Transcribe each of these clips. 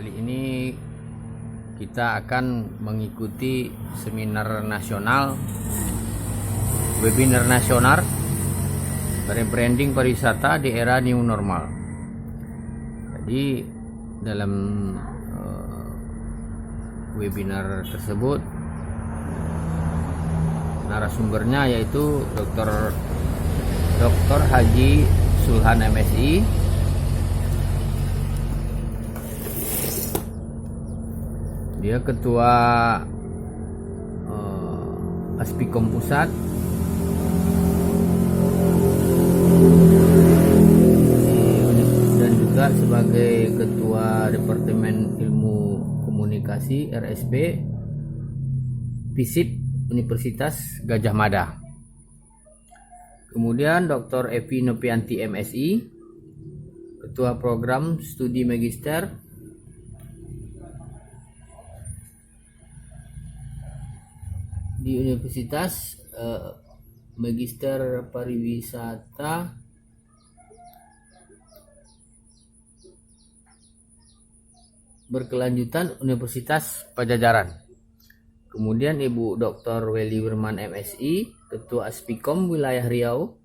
Kali ini kita akan mengikuti seminar nasional, webinar nasional rebranding pariwisata di era new normal. Jadi dalam webinar tersebut narasumbernya yaitu Dr. Haji Sulhan MSI, dia ketua Aspikom Pusat, dan juga sebagai ketua Departemen Ilmu Komunikasi RSP FISIP Universitas Gadjah Mada. Kemudian Dr. Evi Nopianti MSI, ketua program studi magister di Universitas Magister Pariwisata Berkelanjutan Universitas Pajajaran. Kemudian Ibu Dr. Welly Wirman MSI, Ketua Aspikom Wilayah Riau,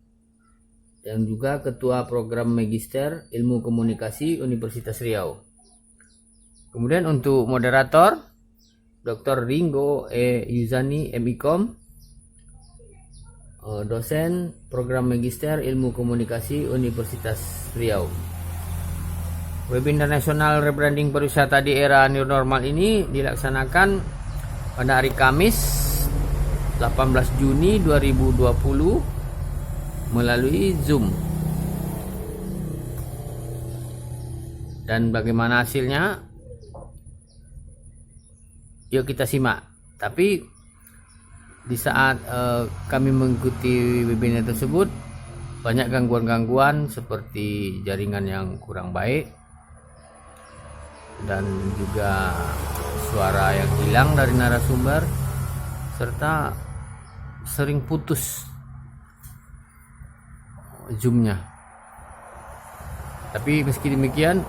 dan juga Ketua Program Magister Ilmu Komunikasi Universitas Riau. Kemudian untuk moderator Dr. Ringo Yuzani MIKOM, dosen Program Magister Ilmu Komunikasi Universitas Riau. Webinar Nasional Rebranding Pariwisata di Era New Normal ini dilaksanakan pada hari Kamis 18 Juni 2020 melalui Zoom. Dan bagaimana hasilnya? Yuk kita simak. Tapi di saat kami mengikuti webinar tersebut, banyak gangguan-gangguan seperti jaringan yang kurang baik dan juga suara yang hilang dari narasumber, serta sering putus zoomnya. Tapi meski demikian,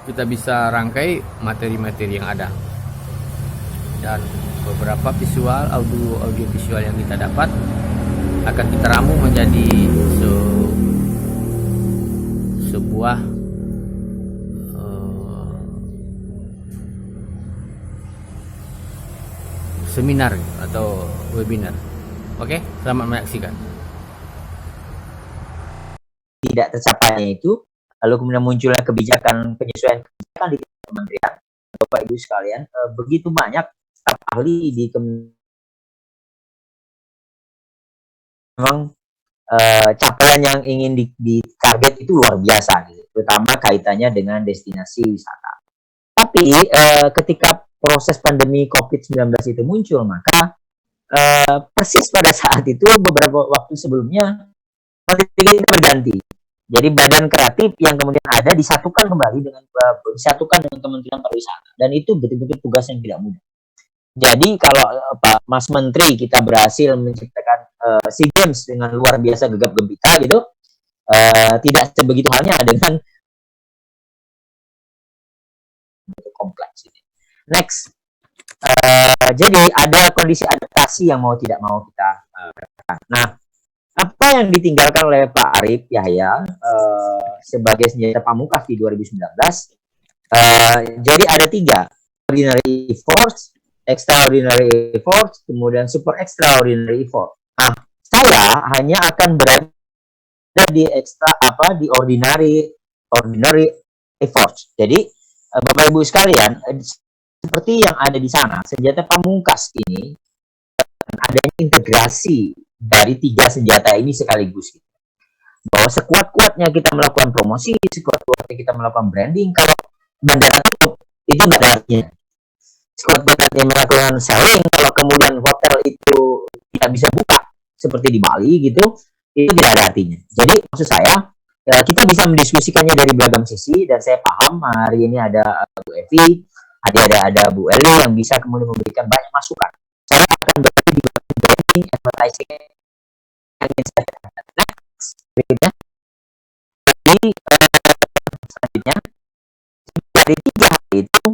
kita bisa rangkai materi-materi yang ada, dan beberapa visual, audio visual yang kita dapat akan kita ramu menjadi sebuah seminar atau webinar. Oke, selamat menyaksikan. Tidak tercapainya itu, lalu kemudian munculnya penyesuaian kebijakan di kementerian. Bapak Ibu sekalian, begitu banyak staf ahli di memang capaian yang ingin ditarget itu luar biasa, gitu, terutama kaitannya dengan destinasi wisata. Tapi ketika proses pandemi COVID-19 itu muncul, maka persis pada saat itu beberapa waktu sebelumnya kita berganti. Jadi badan kreatif yang kemudian ada disatukan kembali dengan Kementerian Pariwisata, dan itu betul-betul tugas yang tidak mudah. Jadi kalau Pak Mas Menteri kita berhasil menciptakan SEA Games dengan luar biasa gegap gempita gitu, tidak sebegitu halnya dengan kompleks ini. Next, jadi ada kondisi adaptasi yang mau tidak mau kita nah, apa yang ditinggalkan oleh Pak Arief Yahya sebagai senjata pamungkas di 2019, jadi ada 3: ordinary efforts, extraordinary efforts, kemudian super extraordinary effort. Nah, saya hanya akan berada di ordinary efforts. Jadi Bapak Ibu sekalian, seperti yang ada di sana, senjata pamungkas ini adanya integrasi dari 3 senjata ini sekaligus. Bahwa sekuat-kuatnya kita melakukan promosi, sekuat-kuatnya kita melakukan branding, kalau bandara tutup, itu nggak ada artinya. Sekuat-kuatnya melakukan selling, kalau kemudian hotel itu tidak bisa buka, seperti di Bali gitu, itu tidak ada artinya. Jadi maksud saya, kita bisa mendiskusikannya dari beragam sisi, dan saya paham hari ini ada Bu Evi, ada Bu Eli yang bisa kemudian memberikan banyak masukan. Saya akan berada di branding, advertising, yang ingin saya katakan. Next, berikutnya. Selanjutnya, dari 3 itu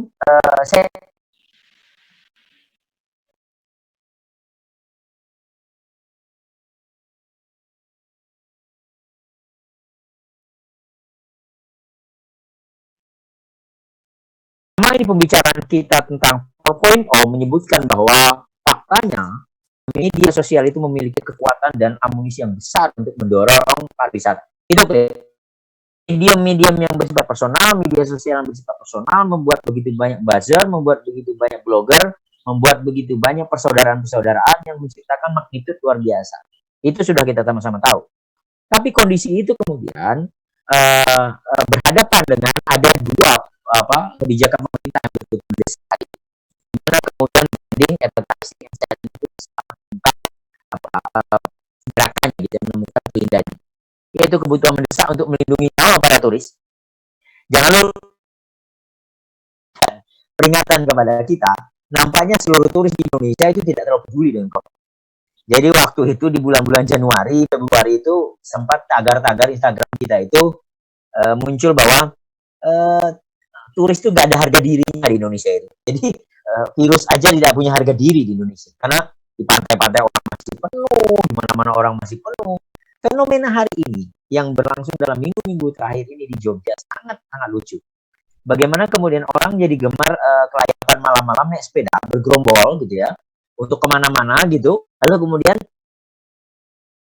saya ini pembicaraan kita tentang 4.0 menyebutkan bahwa faktanya media sosial itu memiliki kekuatan dan amunisi yang besar untuk mendorong pariwisata. Itu medium-medium yang bersifat personal, media sosial yang bersifat personal membuat begitu banyak buzzer, membuat begitu banyak blogger, membuat begitu banyak persaudaraan-persaudaraan yang menciptakan magnitude luar biasa. Itu sudah kita sama-sama tahu. Tapi kondisi itu kemudian berhadapan dengan ada dua kebijakan pemerintah yang betul mendesak, dimana kemudian branding advertising yang saat itu menemukan gerakannya gitu, menemukan keindahannya, yaitu kebutuhan mendesak untuk melindungi nyawa para turis. Jangan lupa peringatan kepada kita, nampaknya seluruh turis di Indonesia itu tidak terlalu peduli dengan COVID. Jadi waktu itu di bulan-bulan Januari, Februari itu sempat tagar-tagar Instagram kita itu muncul bahwa turis itu gak ada harga dirinya di Indonesia itu. Jadi virus aja tidak punya harga diri di Indonesia. Karena di pantai-pantai orang masih penuh, di mana-mana orang masih penuh. Fenomena hari ini yang berlangsung dalam minggu-minggu terakhir ini di Jogja sangat-sangat lucu. Bagaimana kemudian orang jadi gemar kelayapan malam-malam naik sepeda bergerombol gitu ya, untuk kemana-mana gitu, lalu kemudian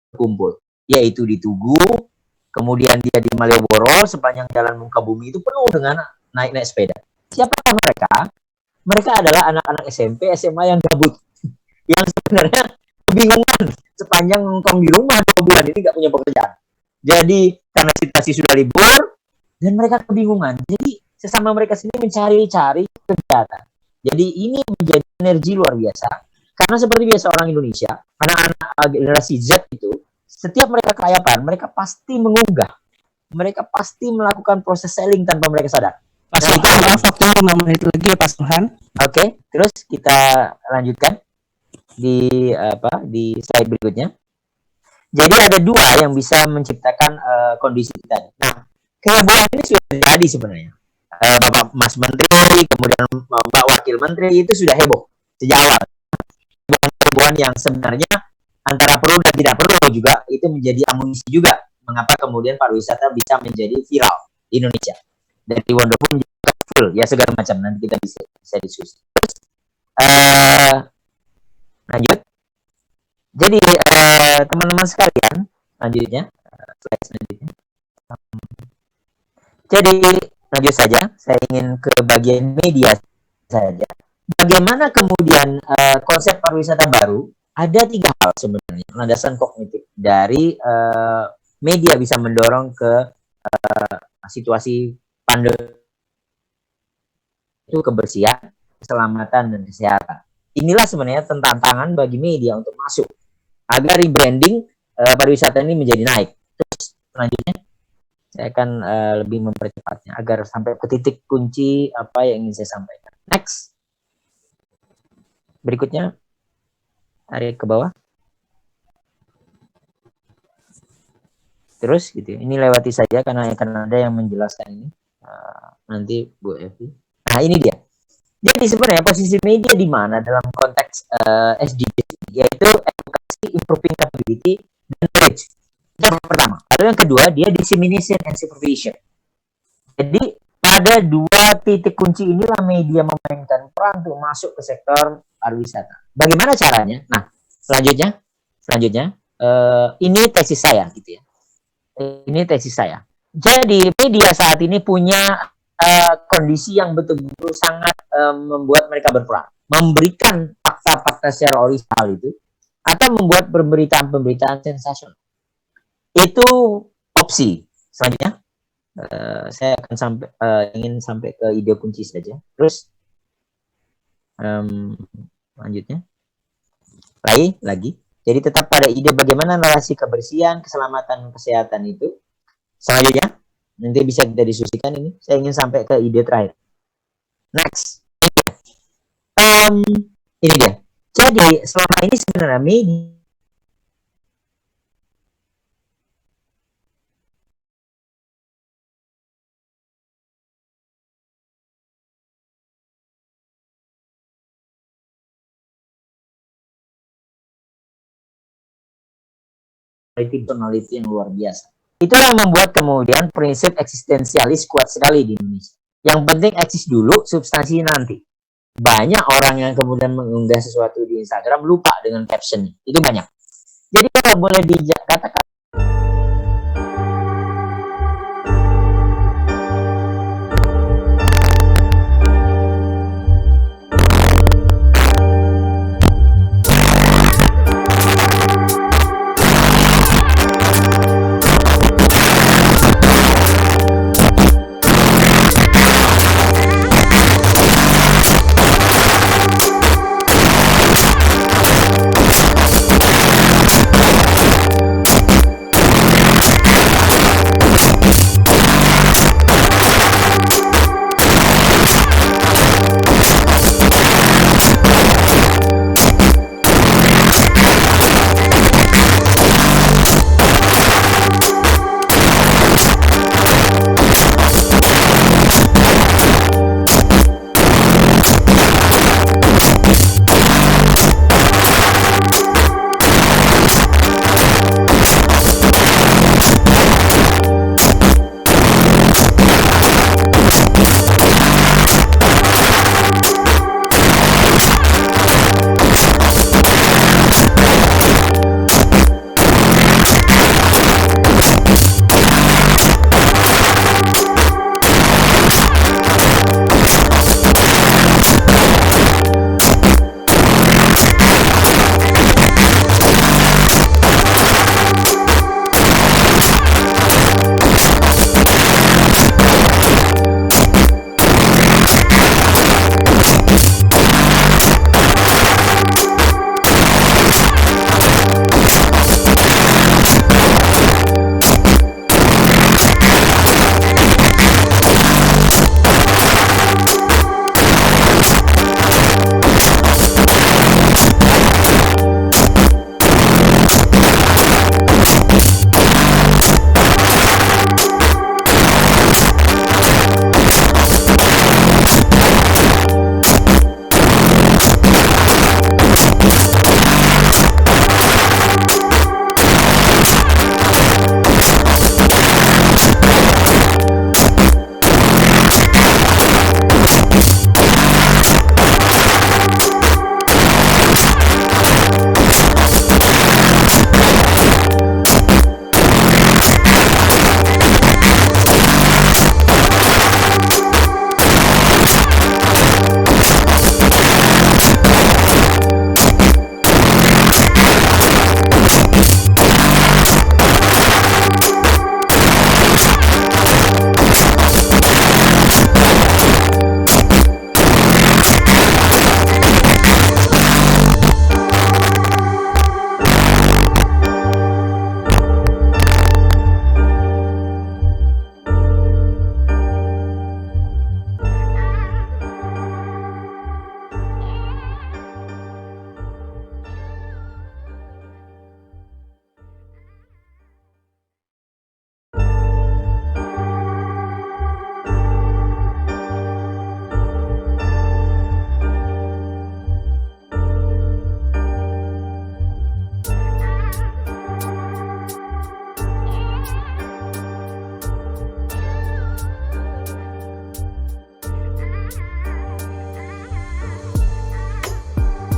berkumpul, yaitu di Tugu, kemudian dia di Malioboro, sepanjang jalan muka bumi itu penuh dengan naik-naik sepeda. Siapakah mereka? Mereka adalah anak-anak SMP, SMA yang gabut, yang sebenarnya kebingungan sepanjang nongkrong di rumah 2 bulan ini nggak punya pekerjaan. Jadi karena situasi sudah libur dan mereka kebingungan, jadi sesama mereka sendiri mencari-cari kegiatan. Jadi ini menjadi energi luar biasa karena seperti biasa orang Indonesia, anak-anak generasi Z itu, setiap mereka kelayapan, mereka pasti mengunggah, mereka pasti melakukan proses selling tanpa mereka sadar. Pak Sultan, maaf waktu 5 menit lagi ya Pak Sultan. Oke, terus kita lanjutkan di slide berikutnya. Jadi ada dua yang bisa menciptakan kondisi kita. Nah, kehebohan ini sudah terjadi sebenarnya. Bapak Mas Menteri, kemudian Mbak Wakil Menteri itu sudah heboh sejak awal. Kehebohan yang sebenarnya antara perlu dan tidak perlu juga itu menjadi amunisi juga mengapa kemudian pariwisata bisa menjadi viral di Indonesia. Dari Wonderful menjadi full ya segala macam, nanti kita bisa diskusi. Terus lanjut. Jadi teman-teman sekalian, lanjutnya slide selanjutnya. Jadi lanjut saja, saya ingin ke bagian media saja. Bagaimana kemudian konsep pariwisata baru? Ada 3 hal sebenarnya landasan kognitif dari media bisa mendorong ke situasi pandemi itu kebersihan, keselamatan dan kesehatan. Inilah sebenarnya tantangan bagi media untuk masuk agar rebranding pariwisata ini menjadi naik. Terus selanjutnya saya akan lebih mempercepatnya agar sampai ke titik kunci apa yang ingin saya sampaikan. Next. Berikutnya tarik ke bawah. Terus gitu. Ini lewati saja karena akan ada yang menjelaskan ini. Nanti Bu Evi. Nah, ini dia. Jadi sebenarnya posisi media di mana dalam konteks SDGs, yaitu edukasi, improving capability, dan knowledge. Yang pertama. Lalu yang kedua, dia dissemination and supervision. Jadi pada 2 titik kunci inilah media memainkan peran untuk masuk ke sektor pariwisata. Bagaimana caranya? Nah, selanjutnya, ini tesis saya gitu ya. Ini tesis saya. Jadi media saat ini punya kondisi yang betul-betul sangat membuat mereka berperan, memberikan fakta-fakta secara original itu, atau membuat pemberitaan-pemberitaan sensasional. Itu opsi. Selanjutnya, saya akan ingin sampai ke ide kunci saja. Terus lanjutnya, lagi. Jadi tetap pada ide bagaimana narasi kebersihan, keselamatan, kesehatan itu. Selanjutnya, nanti bisa kita diskusikan ini. Saya ingin sampai ke ide terakhir. Next. Ini dia. Jadi selama ini sebenarnya media personality yang luar biasa. Itulah yang membuat kemudian prinsip eksistensialis kuat sekali di Indonesia. Yang penting eksis dulu, substansi nanti. Banyak orang yang kemudian mengunggah sesuatu di Instagram lupa dengan caption. Itu banyak. Jadi kalau boleh dikatakan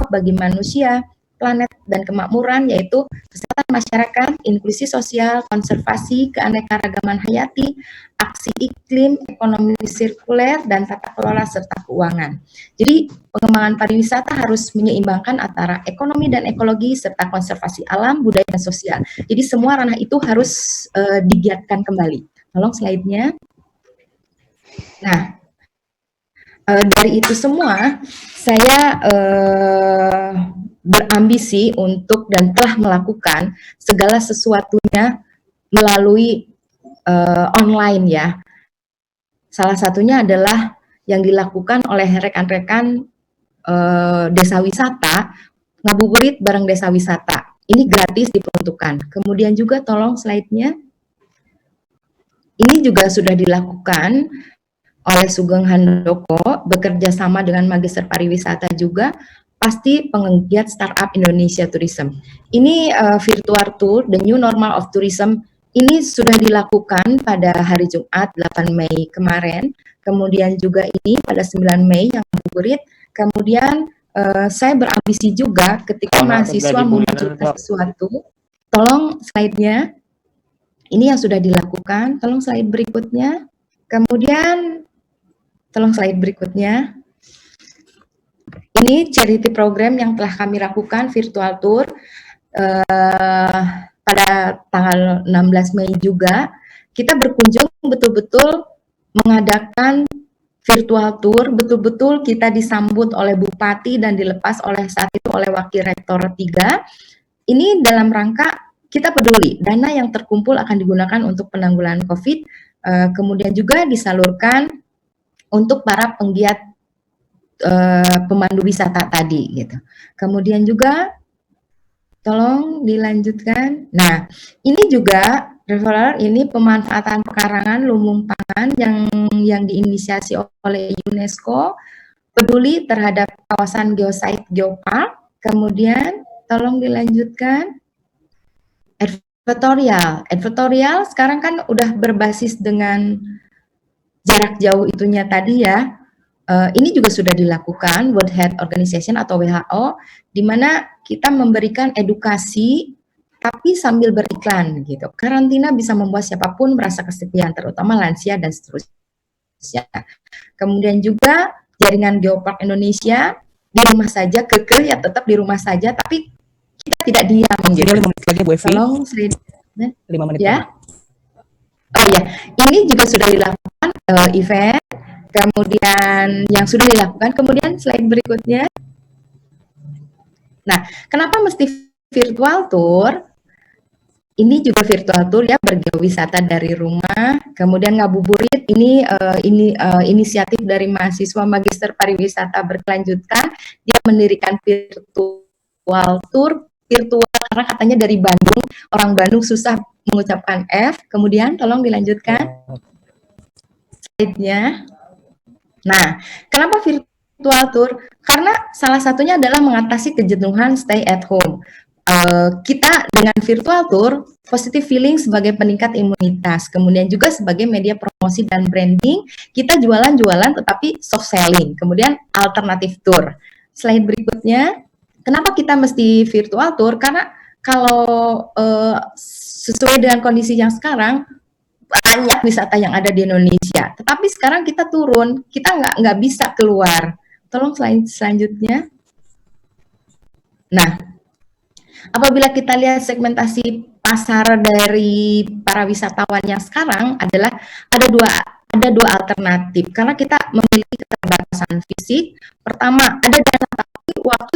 bagi manusia, planet, dan kemakmuran, yaitu kesehatan masyarakat, inklusi sosial, konservasi, keanekaragaman hayati, aksi iklim, ekonomi sirkuler, dan tata kelola serta keuangan. Jadi, pengembangan pariwisata harus menyeimbangkan antara ekonomi dan ekologi, serta konservasi alam, budaya, dan sosial. Jadi, semua ranah itu harus digiatkan kembali. Tolong slide-nya. Nah, dari itu semua, saya berambisi untuk dan telah melakukan segala sesuatunya melalui online ya. Salah satunya adalah yang dilakukan oleh rekan-rekan desa wisata, ngabuburit bareng desa wisata. Ini gratis diperuntukkan. Kemudian juga tolong slide-nya. Ini juga sudah dilakukan oleh Sugeng Handoko bekerja sama dengan Magister Pariwisata juga pasti penggiat startup Indonesia Tourism. Ini virtual tour, the new normal of tourism, ini sudah dilakukan pada hari Jumat 8 Mei kemarin. Kemudian juga ini pada 9 Mei yang ngabuburit. Kemudian saya berambisi juga ketika mahasiswa memunculkan sesuatu. Tolong slide-nya. Ini yang sudah dilakukan. Tolong slide berikutnya. Kemudian tolong slide berikutnya. Ini charity program yang telah kami lakukan, virtual tour. Pada tanggal 16 Mei juga, kita berkunjung betul-betul mengadakan virtual tour, betul-betul kita disambut oleh Bupati dan dilepas oleh saat itu oleh Wakil Rektor 3. Ini dalam rangka kita peduli, dana yang terkumpul akan digunakan untuk penanggulangan COVID, kemudian juga disalurkan untuk para penggiat pemandu wisata tadi gitu. Kemudian juga tolong dilanjutkan. Nah, ini juga referral ini pemanfaatan pekarangan lumbung pangan yang diinisiasi oleh UNESCO, peduli terhadap kawasan geosite geopark. Kemudian tolong dilanjutkan. Advertorial sekarang kan udah berbasis dengan jarak jauh itunya tadi ya. Ini juga sudah dilakukan World Health Organization atau WHO, di mana kita memberikan edukasi tapi sambil beriklan gitu. Karantina bisa membuat siapapun merasa kesepian, terutama lansia dan seterusnya. Kemudian juga jaringan Geopark Indonesia di rumah saja, kekeh ya tetap di rumah saja, tapi kita tidak diam gitu. 5 menit lagi Bu Evi. Tolong 5 menit. ya. Oh ya, ini juga sudah dilakukan event. Kemudian yang sudah dilakukan, kemudian slide berikutnya. Nah, kenapa mesti virtual tour? Ini juga virtual tour ya, bergeowisata dari rumah. Kemudian ngabuburit, ini inisiatif dari mahasiswa Magister Pariwisata berkelanjutan. Dia mendirikan virtual tour, virtual karena katanya dari Bandung, orang Bandung susah mengucapkan F. Kemudian tolong dilanjutkan slide-nya. Nah, kenapa virtual tour? Karena salah satunya adalah mengatasi kejenuhan stay at home. Kita dengan virtual tour, positive feeling sebagai peningkat imunitas, kemudian juga sebagai media promosi dan branding, kita jualan-jualan tetapi soft selling, kemudian alternatif tour. Slide berikutnya, kenapa kita mesti virtual tour? Karena kalau sesuai dengan kondisi yang sekarang, banyak wisata yang ada di Indonesia, tetapi sekarang kita turun, kita nggak bisa keluar. Tolong selanjutnya. Nah, apabila kita lihat segmentasi pasar dari para wisatawan yang sekarang adalah ada dua alternatif, karena kita memiliki keterbatasan fisik. Pertama, ada dana tapi waktu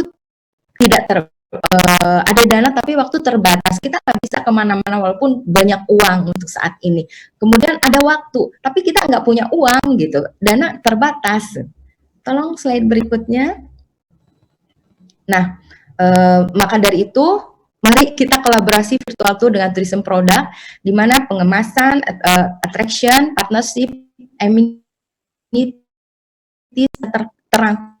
tidak ada dana tapi waktu terbatas, kita nggak bisa kemana-mana walaupun banyak uang untuk saat ini. Kemudian ada waktu, tapi kita nggak punya uang gitu, dana terbatas. Tolong slide berikutnya. Nah, maka dari itu, mari kita kolaborasi virtual tour dengan tourism product, di mana pengemasan, attraction, partnership, amenities terangkum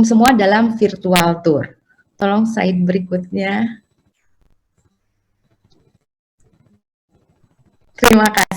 semua dalam virtual tour. Tolong slide berikutnya. Terima kasih.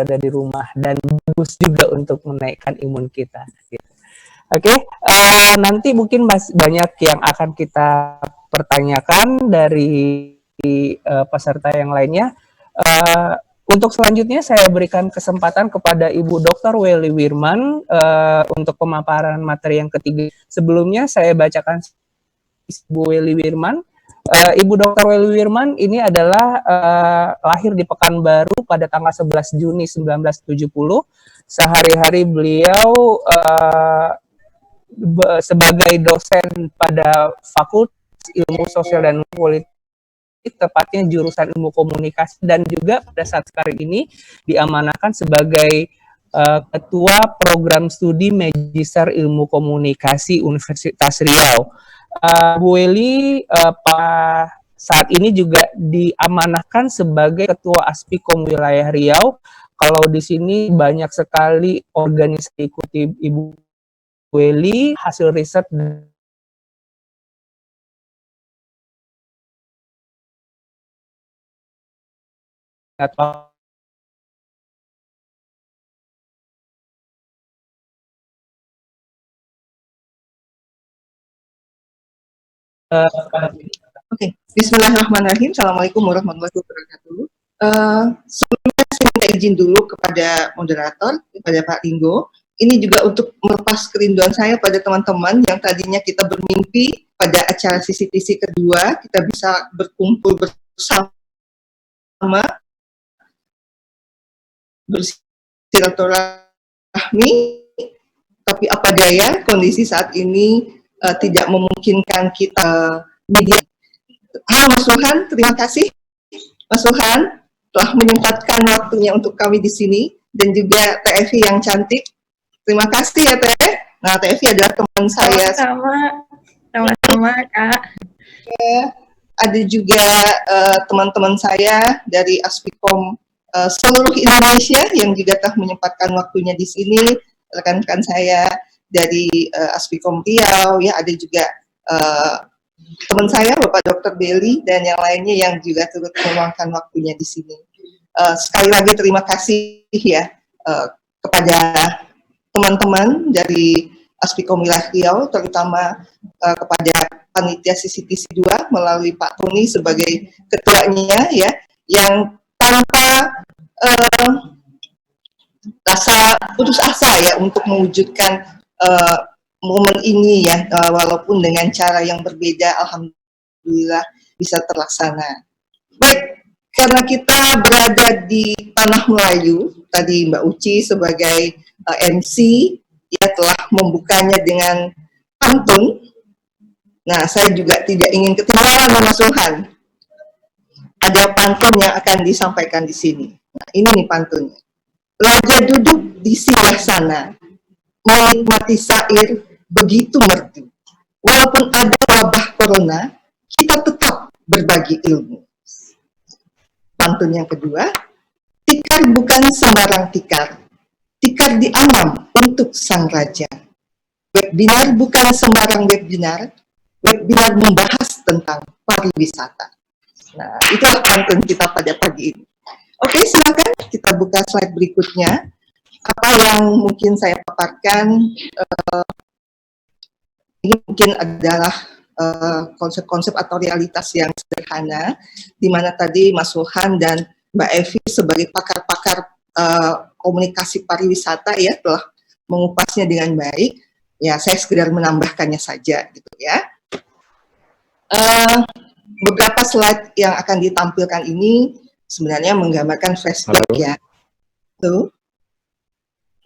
berada di rumah dan bagus juga untuk menaikkan imun kita. Gitu. Oke, nanti mungkin banyak yang akan kita pertanyakan dari peserta yang lainnya. Untuk selanjutnya saya berikan kesempatan kepada Ibu Dr. Welly Wirman untuk pemaparan materi yang ketiga. Sebelumnya saya bacakan Ibu Welly Wirman. Ibu Dr. Welly Wirman ini adalah lahir di Pekanbaru pada tanggal 11 Juni 1970. Sehari-hari beliau sebagai dosen pada Fakultas Ilmu Sosial dan Politik, tepatnya jurusan Ilmu Komunikasi, dan juga pada saat sekarang ini diamanahkan sebagai Ketua Program Studi Magister Ilmu Komunikasi Universitas Riau. Bu Welly saat ini juga diamanahkan sebagai Ketua Aspikom Wilayah Riau. Kalau di sini banyak sekali organisasi ikuti Ibu Welly, hasil riset atau Oke, Bismillahirrahmanirrahim. Assalamualaikum warahmatullahi wabarakatuh. Sebelumnya saya minta izin dulu kepada moderator, kepada Pak Ringo. Ini juga untuk melepas kerinduan saya pada teman-teman yang tadinya kita bermimpi pada acara CCTC kedua, kita bisa berkumpul bersama, bersilaturahmi, tapi apa daya kondisi saat ini tidak memungkinkan kita media. Halo Mas Suhan, terima kasih Mas Suhan telah menyempatkan waktunya untuk kami di sini, dan juga Teh Evi yang cantik. Terima kasih ya Teh. Nah, Teh Evi adalah teman saya. Sama-sama Kak. Ada juga teman-teman saya dari Aspikom seluruh Indonesia yang juga telah menyempatkan waktunya di sini. Rekan-rekan saya dari Aspikom Riau, ya, ada juga teman saya Bapak Dr. Belly dan yang lainnya yang juga turut meluangkan waktunya di sini. Sekali lagi terima kasih ya kepada teman-teman dari Aspikom Wilayah Riau, terutama kepada panitia CCTC 2 melalui Pak Tony sebagai ketuanya, ya, yang tanpa rasa putus asa ya untuk mewujudkan momen ini ya, walaupun dengan cara yang berbeda, alhamdulillah bisa terlaksana. Baik, karena kita berada di tanah Melayu, tadi Mbak Uci sebagai MC ya telah membukanya dengan pantun. Nah, saya juga tidak ingin ketinggalan Mas Suhan. Ada pantun yang akan disampaikan di sini. Nah, ini nih pantunnya. Raja duduk di sebelah sana, menikmati sair begitu merdu. Walaupun ada wabah corona, kita tetap berbagi ilmu. Pantun yang kedua, tikar bukan sembarang tikar. Tikar dianam untuk sang raja. Webinar bukan sembarang webinar. Webinar membahas tentang pariwisata. Nah, itulah pantun kita pada pagi ini. Oke, silakan kita buka slide berikutnya. Apa yang mungkin saya paparkan, ini mungkin adalah konsep-konsep atau realitas yang sederhana, di mana tadi Mas Suhan dan Mbak Evi sebagai pakar-pakar komunikasi pariwisata ya telah mengupasnya dengan baik. Ya, saya sekedar menambahkannya saja, gitu ya. Beberapa slide yang akan ditampilkan ini sebenarnya menggambarkan flashback. Halo. Ya, tuh,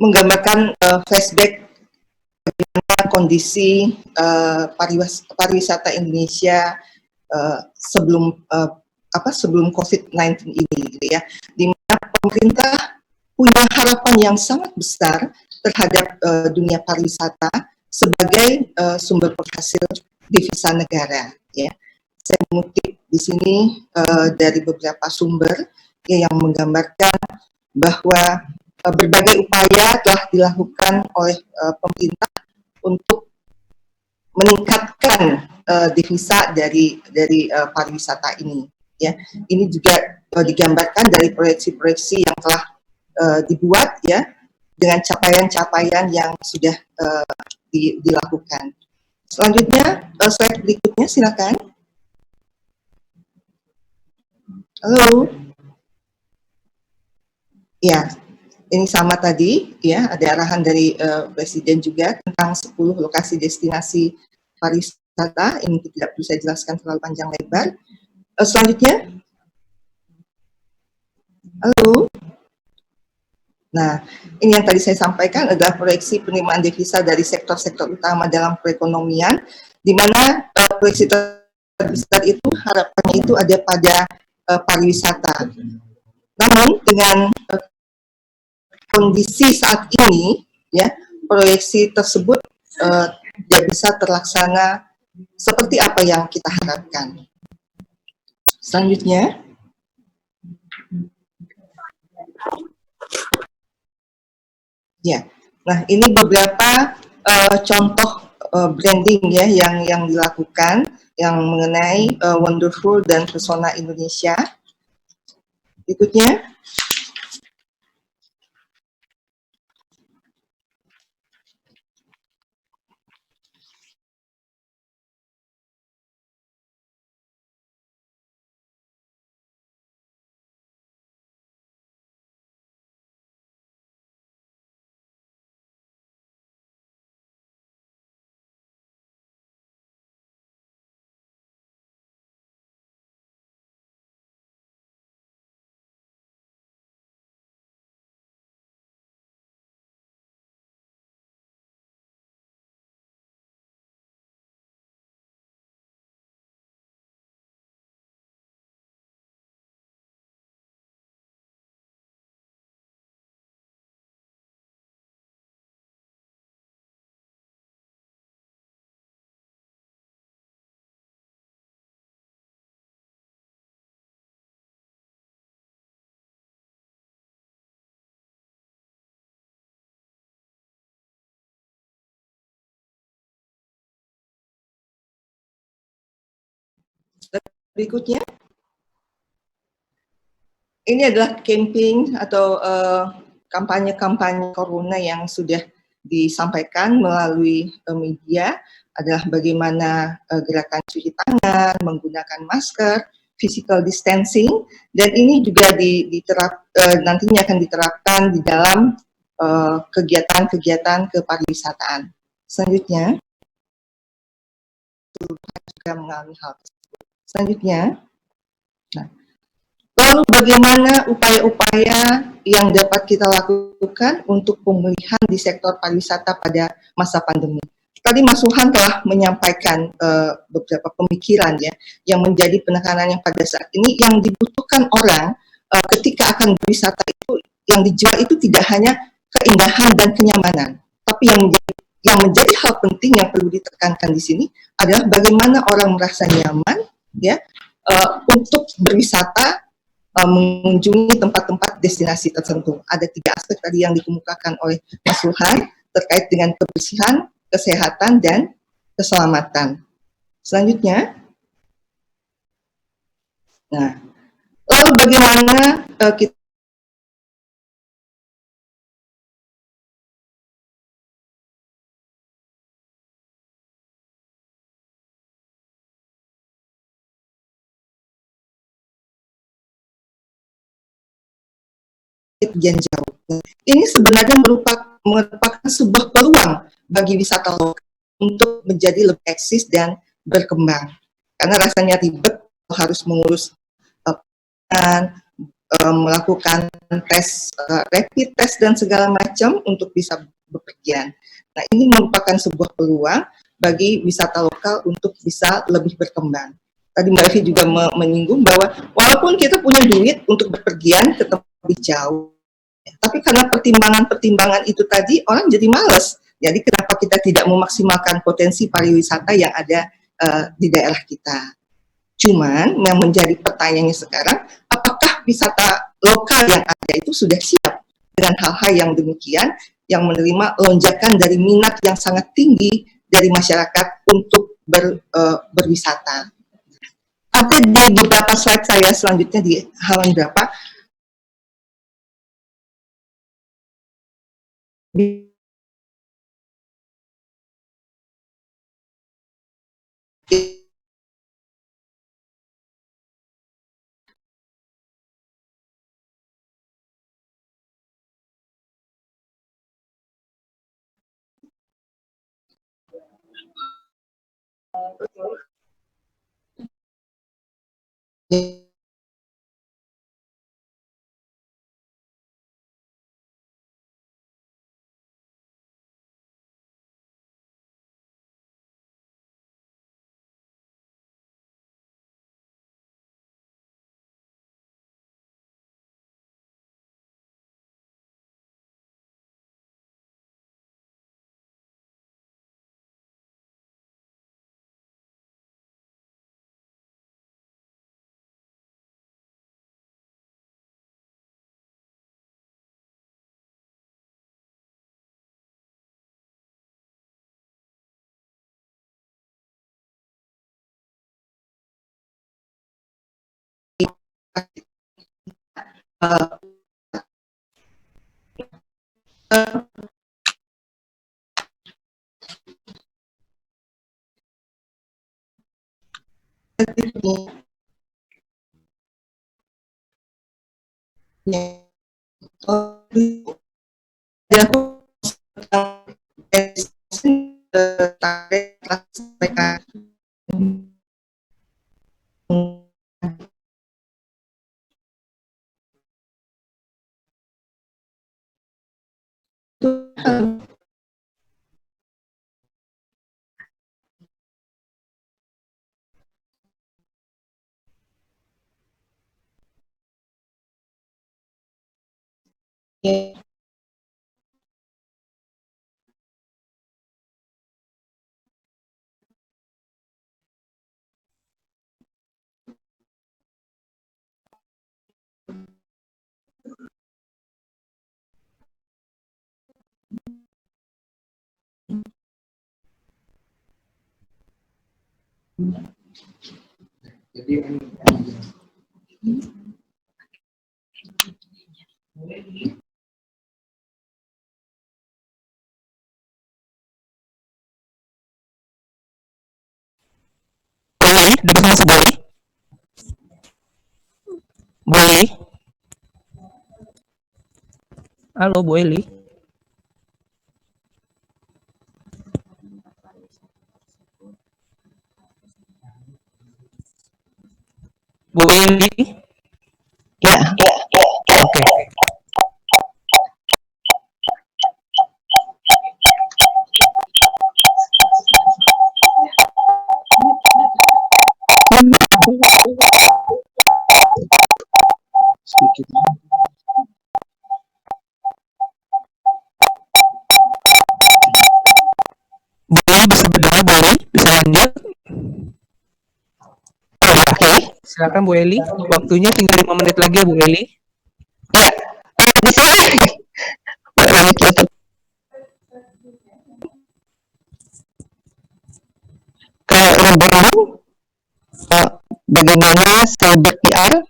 menggambarkan flashback bagaimana kondisi pariwisata Indonesia sebelum sebelum COVID-19 ini, gitu ya, di mana pemerintah punya harapan yang sangat besar terhadap dunia pariwisata sebagai sumber penghasil devisa negara, ya. Saya mengutip di sini dari beberapa sumber ya, yang menggambarkan bahwa berbagai upaya telah dilakukan oleh pemerintah untuk meningkatkan devisa dari pariwisata ini. Ya, ini juga digambarkan dari proyeksi-proyeksi yang telah dibuat ya dengan capaian-capaian yang sudah dilakukan. Selanjutnya, slide berikutnya silakan. Halo. Ya, ini sama tadi ya, ada arahan dari Presiden juga tentang 10 lokasi destinasi pariwisata. Ini tidak perlu saya jelaskan terlalu panjang lebar. Selanjutnya, halo. Nah, ini yang tadi saya sampaikan adalah proyeksi penerimaan devisa dari sektor-sektor utama dalam perekonomian, di mana proyeksi terbesar itu harapannya itu ada pada pariwisata. Namun dengan kondisi saat ini, ya proyeksi tersebut tidak bisa terlaksana seperti apa yang kita harapkan. Selanjutnya. Ya, nah ini beberapa contoh branding ya yang dilakukan yang mengenai Wonderful dan Pesona Indonesia. Berikutnya, berikutnya, ini adalah campaign atau kampanye-kampanye corona yang sudah disampaikan melalui media, adalah bagaimana gerakan cuci tangan, menggunakan masker, physical distancing, dan ini juga nantinya akan diterapkan di dalam kegiatan-kegiatan kepariwisataan. Selanjutnya, juga mengalami hal tersebut. Selanjutnya, nah, lalu bagaimana upaya-upaya yang dapat kita lakukan untuk pemulihan di sektor pariwisata pada masa pandemi? Tadi Mas Suhan telah menyampaikan beberapa pemikiran ya, yang menjadi penekanannya pada saat ini yang dibutuhkan orang ketika akan berwisata itu, yang dijual itu tidak hanya keindahan dan kenyamanan, tapi yang menjadi hal penting yang perlu ditekankan di sini adalah bagaimana orang merasa nyaman ya untuk berwisata, mengunjungi tempat-tempat destinasi tertentu. Ada 3 aspek tadi yang dikemukakan oleh Mas Suhan terkait dengan kebersihan, kesehatan, dan keselamatan. Selanjutnya, nah, lalu bagaimana kita pergian jauh. Ini sebenarnya merupakan sebuah peluang bagi wisata lokal untuk menjadi lebih eksis dan berkembang. Karena rasanya ribet, harus mengurus melakukan tes, rapid test dan segala macam untuk bisa bepergian. Nah, ini merupakan sebuah peluang bagi wisata lokal untuk bisa lebih berkembang. Tadi Mbak Evi juga menyinggung bahwa walaupun kita punya duit untuk bepergian ke tempat lebih jauh, tapi karena pertimbangan-pertimbangan itu tadi orang jadi malas. Jadi kenapa kita tidak memaksimalkan potensi pariwisata yang ada di daerah kita? Cuman yang menjadi pertanyaannya sekarang, apakah wisata lokal yang ada itu sudah siap dengan hal-hal yang demikian, yang menerima lonjakan dari minat yang sangat tinggi dari masyarakat untuk berwisata? Ada di beberapa slide saya selanjutnya di halaman berapa, Boleh, dapat masuk boleh? Boleh. Halo, Bu Eli. Bu Eli. Ya, Oke. Bu Eli bisa berdengar, Bu Eli? Bisa lanjut? oke. Silakan Bu Eli. Waktunya tinggal 5 menit lagi ya Bu Eli. Ya, bisa lanjut untuk ke Robo bagaimana cyber PR?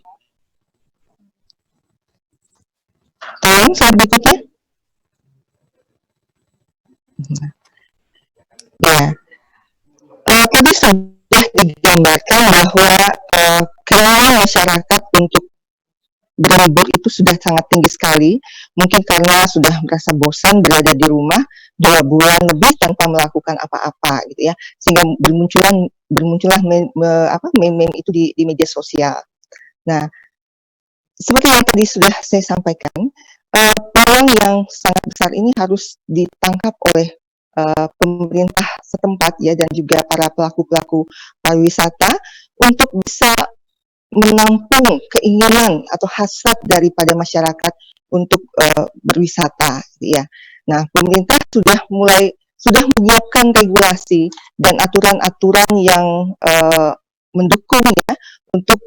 Tolong slide berikutnya. Ya, tadi sudah digambarkan bahwa keinginan masyarakat untuk berlibur itu sudah sangat tinggi sekali, mungkin karena sudah merasa bosan berada di rumah 2 bulan lebih tanpa melakukan apa-apa gitu ya, sehingga bermunculan meme itu di media sosial. Nah, seperti yang tadi sudah saya sampaikan, peluang yang sangat besar ini harus ditangkap oleh pemerintah setempat ya, dan juga para pelaku-pelaku pariwisata untuk bisa menampung keinginan atau hasrat daripada masyarakat untuk berwisata, ya. Nah, pemerintah sudah menyiapkan regulasi dan aturan-aturan yang mendukung ya untuk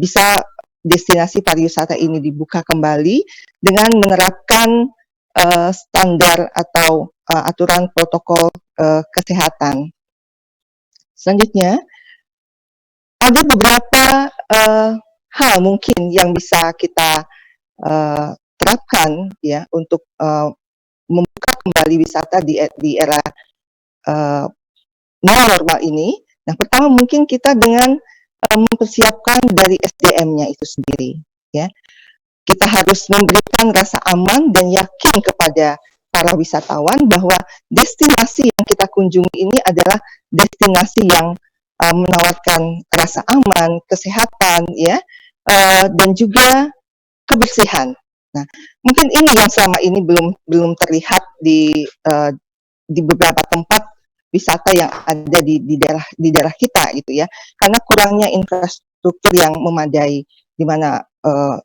bisa destinasi pariwisata ini dibuka kembali dengan menerapkan standar atau aturan protokol kesehatan. Selanjutnya, ada beberapa hal mungkin yang bisa kita terapkan ya untuk membuka kembali wisata di era new normal ini. Nah, pertama mungkin kita dengan mempersiapkan dari SDM-nya itu sendiri, ya. Kita harus memberikan rasa aman dan yakin kepada para wisatawan bahwa destinasi yang kita kunjungi ini adalah destinasi yang menawarkan rasa aman, kesehatan, ya, dan juga kebersihan. Nah, mungkin ini yang selama ini belum terlihat di beberapa tempat wisata yang ada di daerah kita gitu ya, karena kurangnya infrastruktur yang memadai, di mana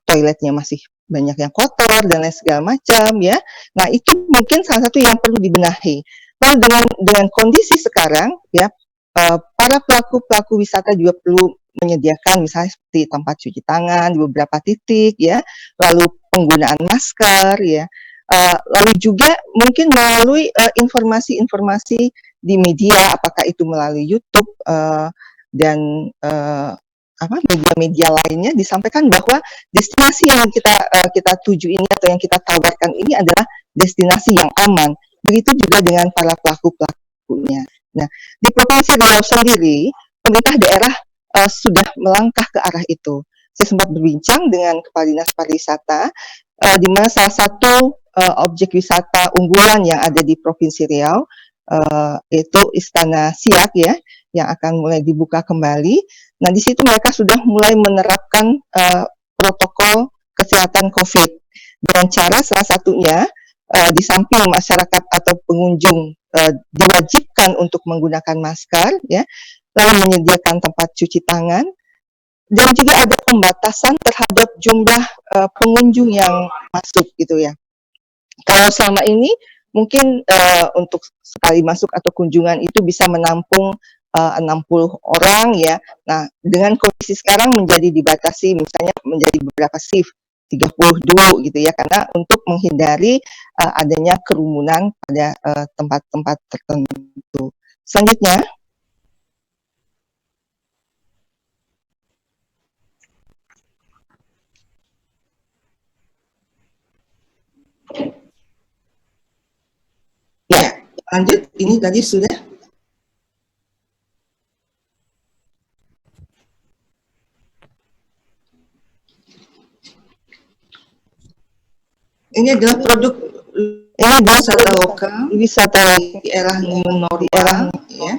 toiletnya masih banyak yang kotor dan lain segala macam ya. Nah, itu mungkin salah satu yang perlu dibenahi. Lalu dengan kondisi sekarang ya, para pelaku wisata juga perlu menyediakan misalnya seperti tempat cuci tangan di beberapa titik ya, lalu penggunaan masker ya, lalu juga mungkin melalui informasi-informasi di media, apakah itu melalui YouTube dan media-media lainnya, disampaikan bahwa destinasi yang kita tuju ini atau yang kita tawarkan ini adalah destinasi yang aman. Begitu juga dengan para pelaku-pelakunya. Nah, di Provinsi Riau sendiri, pemerintah daerah sudah melangkah ke arah itu. Saya sempat berbincang dengan Kepala Dinas Pariwisata, di mana salah satu objek wisata unggulan yang ada di Provinsi Riau, yaitu Istana Siak ya, yang akan mulai dibuka kembali. Nah, di situ mereka sudah mulai menerapkan protokol kesehatan COVID dengan cara salah satunya di samping masyarakat atau pengunjung diwajibkan untuk menggunakan masker, ya, lalu menyediakan tempat cuci tangan, dan juga ada pembatasan terhadap jumlah pengunjung yang masuk gitu ya. Kalau selama ini mungkin untuk sekali masuk atau kunjungan itu bisa menampung 60 orang ya. Nah, dengan kondisi sekarang menjadi dibatasi misalnya menjadi beberapa shift 30 dulu gitu ya, karena untuk menghindari adanya kerumunan pada tempat-tempat tertentu. Selanjutnya, ya, lanjut. Ini tadi sudah. Ini adalah produk wisata lokal, wisata di era new normal, ya.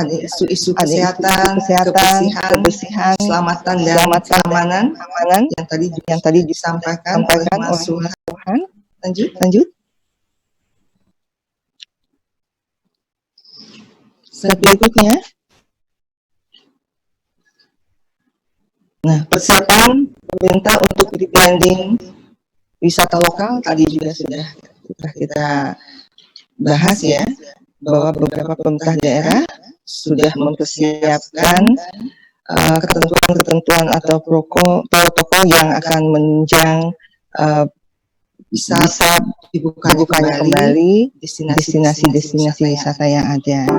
Ada isu-isu kesehatan, kebersihan, keselamatan dan keamanan yang tadi disampaikan oleh Mas Suhan. Lanjut. Slide berikutnya. Nah, persiapan pemerintah untuk rebranding wisata lokal tadi juga sudah kita bahas ya, bahwa beberapa pemerintah daerah sudah mempersiapkan ketentuan-ketentuan atau protokol yang akan menunjang bisa dibukanya kembali destinasi wisata yang ada.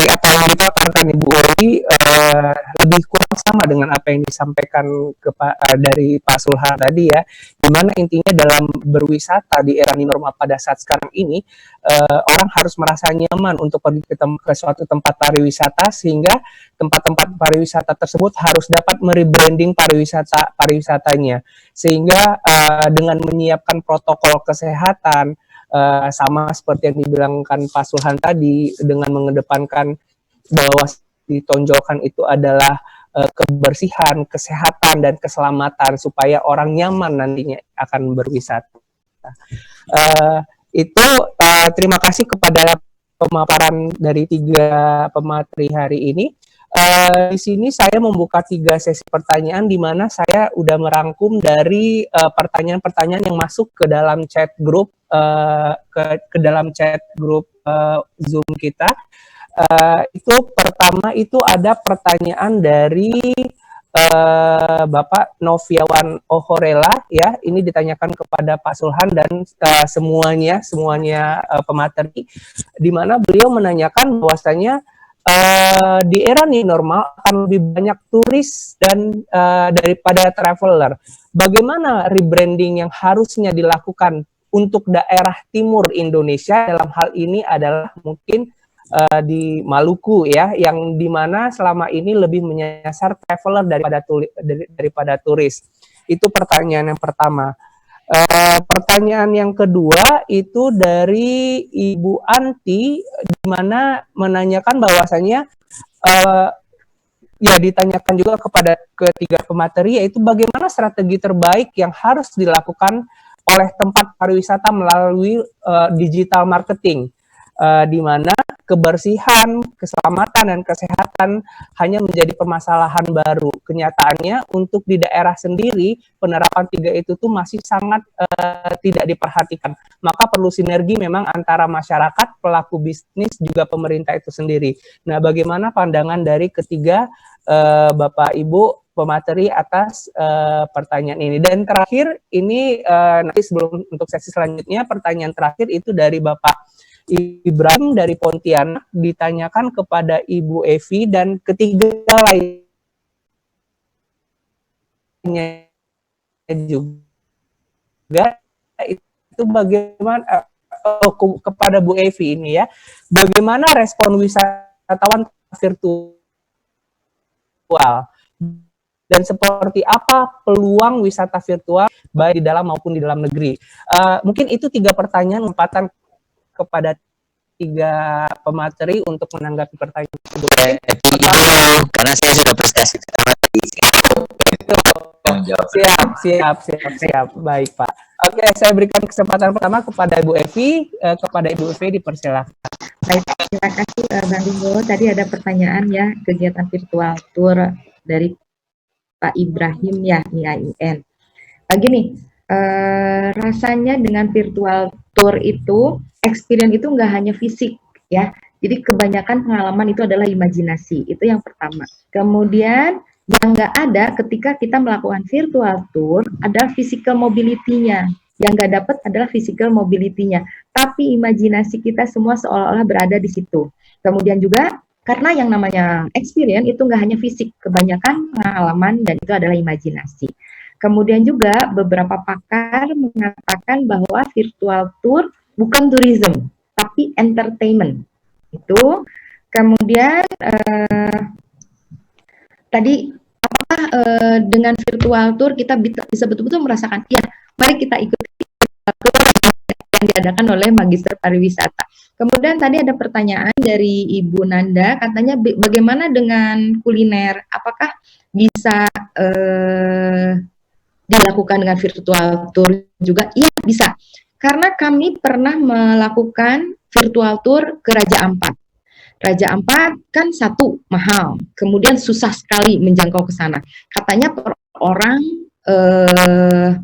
apa yang dipaparkan Ibu Ori lebih kurang sama dengan apa yang disampaikan dari Pak Sulhan tadi ya, dimana intinya dalam berwisata di era new normal pada saat sekarang ini, orang harus merasa nyaman untuk pergi ke suatu tempat pariwisata, sehingga tempat-tempat pariwisata tersebut harus dapat merebranding pariwisatanya, sehingga dengan menyiapkan protokol kesehatan, sama seperti yang dibilangkan Pak Sulhan tadi, dengan mengedepankan bahwa ditonjolkan itu adalah kebersihan, kesehatan, dan keselamatan supaya orang nyaman nantinya akan berwisata. Terima kasih kepada pemaparan dari 3 pemateri hari ini. Di sini saya membuka 3 sesi pertanyaan, di mana saya udah merangkum dari pertanyaan-pertanyaan yang masuk ke dalam chat grup ke dalam chat grup Zoom kita. Itu pertama itu ada pertanyaan dari Bapak Noviawan Ohorela ya, ini ditanyakan kepada Pak Sulhan dan semuanya pemateri, di mana beliau menanyakan bahwasanya di era new normal akan lebih banyak turis dan daripada traveler. Bagaimana rebranding yang harusnya dilakukan untuk daerah timur Indonesia? Dalam hal ini adalah mungkin di Maluku ya, yang dimana selama ini lebih menyasar traveler daripada turis. Itu pertanyaan yang pertama. Pertanyaan yang kedua itu dari Ibu Anti, di mana menanyakan bahwasannya ya ditanyakan juga kepada ketiga pemateri, yaitu bagaimana strategi terbaik yang harus dilakukan oleh tempat pariwisata melalui digital marketing, di mana kebersihan, keselamatan, dan kesehatan hanya menjadi permasalahan baru. Kenyataannya untuk di daerah sendiri penerapan 3 itu tuh masih sangat tidak diperhatikan. Maka perlu sinergi memang antara masyarakat, pelaku bisnis, juga pemerintah itu sendiri. Nah, bagaimana pandangan dari ketiga Bapak Ibu pemateri atas pertanyaan ini? Dan terakhir ini nanti sebelum untuk sesi selanjutnya, pertanyaan terakhir itu dari Bapak Ibrahim dari Pontianak, ditanyakan kepada Ibu Evi dan ketiga lainnya juga, itu bagaimana kepada Bu Evi ini ya, bagaimana respon wisatawan virtual dan seperti apa peluang wisata virtual baik di dalam maupun di dalam negeri? Mungkin itu 3 pertanyaan lompatan kepada 3 pemateri untuk menanggapi pertanyaan tersebut. Karena saya sudah prestasi Siap. Baik, Pak. Oke, saya berikan kesempatan pertama kepada Ibu Evi. Kepada Ibu Evi dipersilakan. Baik, terima kasih Bang Ringo. Tadi ada pertanyaan ya, kegiatan virtual tour dari Pak Ibrahim ya, IAIN. Begini, rasanya dengan virtual tour itu, experience itu nggak hanya fisik ya. Jadi kebanyakan pengalaman itu adalah imajinasi, itu yang pertama. Kemudian yang nggak ada ketika kita melakukan virtual tour adalah physical mobility-nya. Yang nggak dapat adalah physical mobility-nya. Tapi imajinasi kita semua seolah-olah berada di situ. Kemudian juga karena yang namanya experience itu nggak hanya fisik, kebanyakan pengalaman dan itu adalah imajinasi. Kemudian juga beberapa pakar mengatakan bahwa virtual tour bukan tourism, tapi entertainment. Itu. Kemudian tadi apakah dengan virtual tour kita bisa betul-betul merasakan, ya mari kita ikuti tour yang diadakan oleh Magister Pariwisata. Kemudian tadi ada pertanyaan dari Ibu Nanda, katanya bagaimana dengan kuliner, apakah bisa dilakukan dengan virtual tour juga? Iya bisa, karena kami pernah melakukan virtual tour ke Raja Ampat. Raja Ampat kan satu mahal, kemudian susah sekali menjangkau ke sana. Katanya per orang 5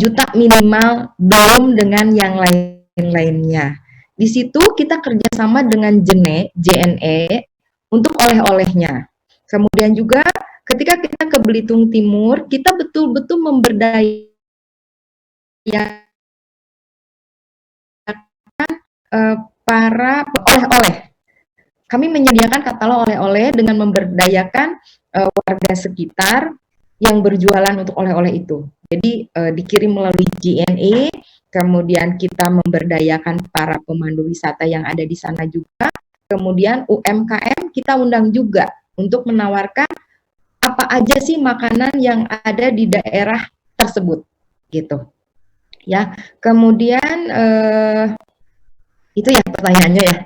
juta minimal, belum dengan yang lain-lainnya. Di situ kita kerjasama dengan JNE untuk oleh-olehnya. Kemudian juga ketika kita ke Belitung Timur, kita betul-betul memberdayakan para oleh-oleh. kami menyediakan katalog oleh-oleh dengan memberdayakan warga sekitar yang berjualan untuk oleh-oleh itu. Jadi dikirim melalui JNE, kemudian kita memberdayakan para pemandu wisata yang ada di sana juga. Kemudian UMKM kita undang juga untuk menawarkan apa aja sih makanan yang ada di daerah tersebut, gitu. Ya, kemudian itu ya pertanyaannya ya,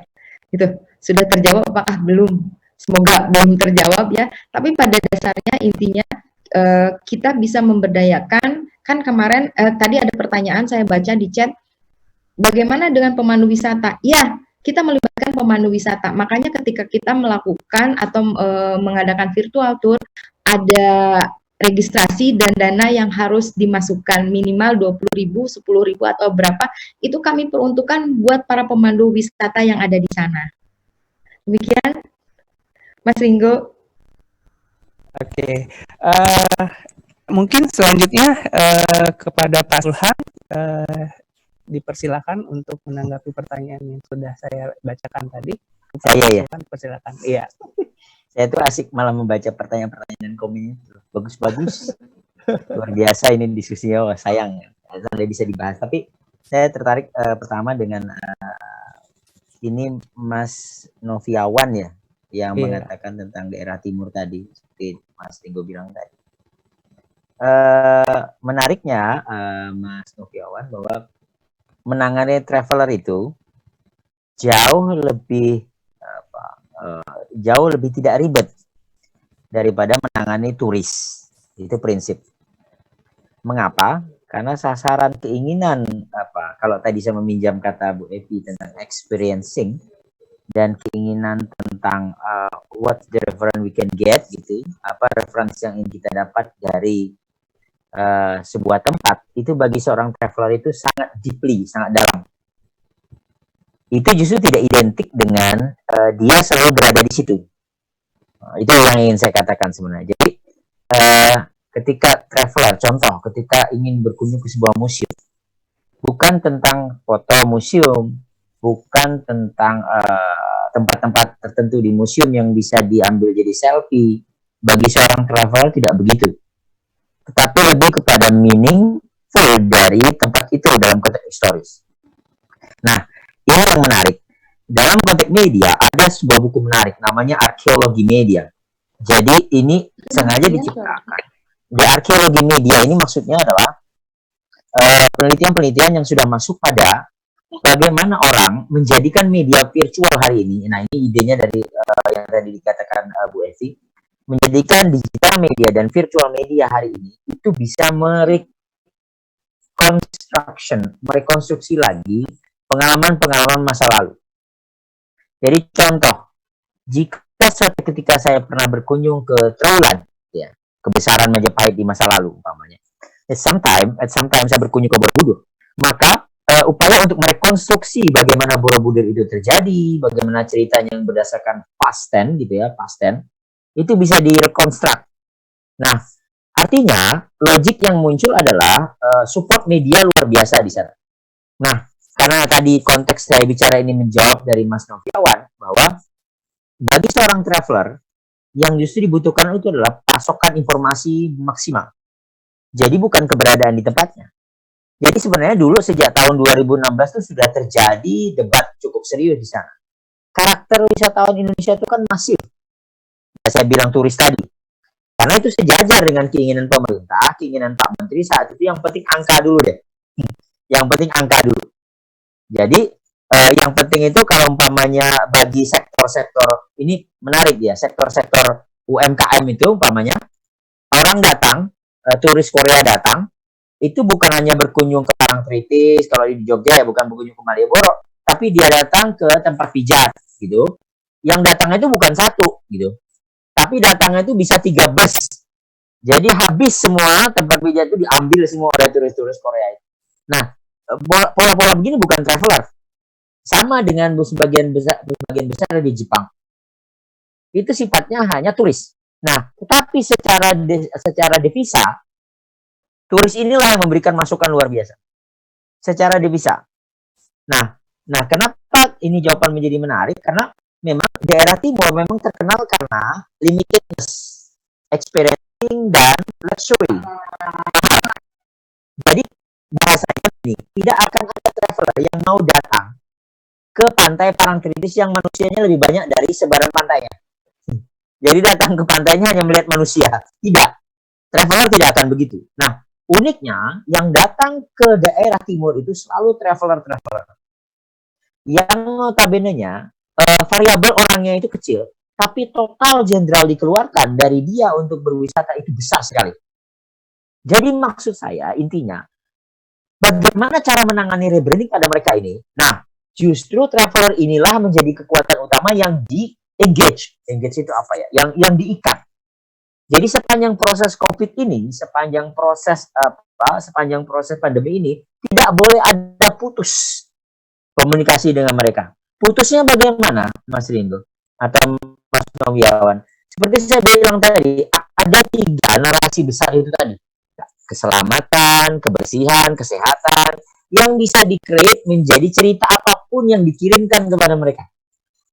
gitu. Sudah terjawab apakah belum? Semoga belum terjawab ya. Tapi pada dasarnya intinya kita bisa memberdayakan. Kan kemarin tadi ada pertanyaan saya baca di chat, bagaimana dengan pemandu wisata? Ya, kita melibatkan pemandu wisata. Makanya ketika kita melakukan atau mengadakan virtual tour, ada registrasi dan dana yang harus dimasukkan minimal 20.000, 10.000 atau berapa, itu kami peruntukkan buat para pemandu wisata yang ada di sana. Demikian, Mas Ringo. Oke, mungkin selanjutnya kepada Pak Sulhan, dipersilakan untuk menanggapi pertanyaan yang sudah saya bacakan tadi. Saya ya. Persilakan. Iya. Saya tuh asik malah membaca pertanyaan-pertanyaan dan komennya. Bagus-bagus. Luar biasa ini diskusinya. Wah, sayang. Tidak bisa dibahas. Tapi saya tertarik pertama dengan ini Mas Noviawan ya. Yang mengatakan tentang daerah timur tadi. Seperti Mas Tinggo bilang tadi. Menariknya Mas Noviawan bahwa menangani traveler itu jauh lebih tidak ribet daripada menangani turis. Itu prinsip. Mengapa? Karena sasaran keinginan kalau tadi saya meminjam kata Bu Evi tentang experiencing dan keinginan tentang what the reference we can get gitu, reference yang ingin kita dapat dari sebuah tempat, itu bagi seorang traveler itu sangat deeply, sangat dalam. Itu justru tidak identik dengan dia selalu berada di situ. Itu yang ingin saya katakan sebenarnya. Jadi ketika traveler, contoh ketika ingin berkunjung ke sebuah museum, bukan tentang foto museum, bukan tentang tempat-tempat tertentu di museum yang bisa diambil jadi selfie. Bagi seorang traveler tidak begitu, tetapi lebih kepada meaningful dari tempat itu dalam konteks historis. Nah, ini yang menarik. Dalam konteks media, ada sebuah buku menarik, namanya Arkeologi Media. Jadi, ini sengaja diciptakan. Di Arkeologi Media ini maksudnya adalah penelitian-penelitian yang sudah masuk pada bagaimana orang menjadikan media virtual hari ini. Nah, ini idenya dari yang tadi dikatakan Bu Evi. Menjadikan digital media dan virtual media hari ini itu bisa merekonstruksi lagi pengalaman-pengalaman masa lalu. Jadi contoh, jika suatu ketika saya pernah berkunjung ke Trowulan, ya, kebesaran Majapahit di masa lalu, umpamanya. At some time saya berkunjung ke Borobudur, maka upaya untuk merekonstruksi bagaimana Borobudur itu terjadi, bagaimana ceritanya yang berdasarkan past tense, gitu ya, past tense, itu bisa direkonstruk. Nah, artinya logik yang muncul adalah support media luar biasa di sana. Nah, karena tadi konteks saya bicara ini menjawab dari Mas Noviawan bahwa bagi seorang traveler yang justru dibutuhkan itu adalah pasokan informasi maksimal. Jadi bukan keberadaan di tempatnya. Jadi sebenarnya dulu sejak tahun 2016 itu sudah terjadi debat cukup serius di sana. Karakter wisatawan Indonesia itu kan masif. Saya bilang turis tadi. Karena itu sejajar dengan keinginan pemerintah, keinginan Pak Menteri saat itu, yang penting angka dulu deh. Yang penting angka dulu. Jadi yang penting itu kalau umpamanya bagi sektor-sektor ini menarik ya, sektor-sektor UMKM itu umpamanya orang datang, turis Korea datang, itu bukan hanya berkunjung ke Parangtritis, kalau di Jogja ya bukan berkunjung ke Malioboro, tapi dia datang ke tempat pijat gitu. Yang datangnya itu bukan satu gitu, tapi datangnya itu bisa 3 bus. Jadi habis semua tempat pijat itu diambil semua oleh turis-turis Korea itu. Nah, pola-pola begini bukan traveler. Sama dengan sebagian besar di Jepang. Itu sifatnya hanya turis. Nah, tetapi secara devisa, turis inilah yang memberikan masukan luar biasa. Secara devisa. Nah, kenapa ini jawaban menjadi menarik? Karena memang daerah timur memang terkenal karena limitedness, experiencing dan luxury. Jadi bahasanya ini tidak akan ada traveler yang mau datang ke pantai Parangtritis yang manusianya lebih banyak dari sebaran pantainya. Jadi datang ke pantainya hanya melihat manusia. Tidak. Traveler tidak akan begitu. Nah, uniknya yang datang ke daerah timur itu selalu traveler-traveler. Yang notabene-nya variabel orangnya itu kecil, tapi total jenderal dikeluarkan dari dia untuk berwisata itu besar sekali. Jadi maksud saya intinya, bagaimana cara menangani rebranding pada mereka ini? Nah, justru traveler inilah menjadi kekuatan utama yang di-engage. Engage itu apa ya? Yang diikat. Jadi sepanjang proses COVID ini, sepanjang proses pandemi ini, tidak boleh ada putus komunikasi dengan mereka. Putusnya bagaimana, Mas Ringo atau Mas Noviawan? Seperti saya bilang tadi, ada 3 narasi besar itu tadi. Keselamatan, kebersihan, kesehatan, yang bisa di-create menjadi cerita apapun yang dikirimkan kepada mereka.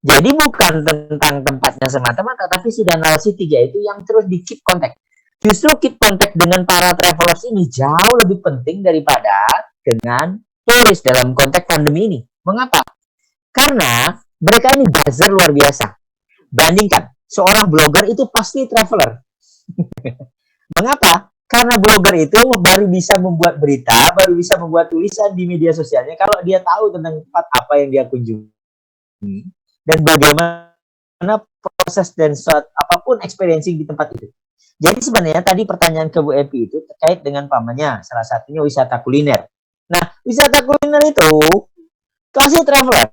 Jadi bukan tentang tempatnya semata-mata, tapi sudah narasi 3 itu yang terus di-keep contact. Justru keep contact dengan para travelers ini jauh lebih penting daripada dengan turis dalam konteks pandemi ini. Mengapa? Karena mereka ini buzzer luar biasa. Bandingkan, seorang blogger itu pasti traveler. Mengapa? Karena blogger itu baru bisa membuat berita, baru bisa membuat tulisan di media sosialnya kalau dia tahu tentang tempat apa yang dia kunjungi dan bagaimana proses dan apapun experiencing di tempat itu. Jadi sebenarnya tadi pertanyaan ke Bu Epi itu terkait dengan pamannya, salah satunya wisata kuliner. Nah, wisata kuliner itu pasti traveler.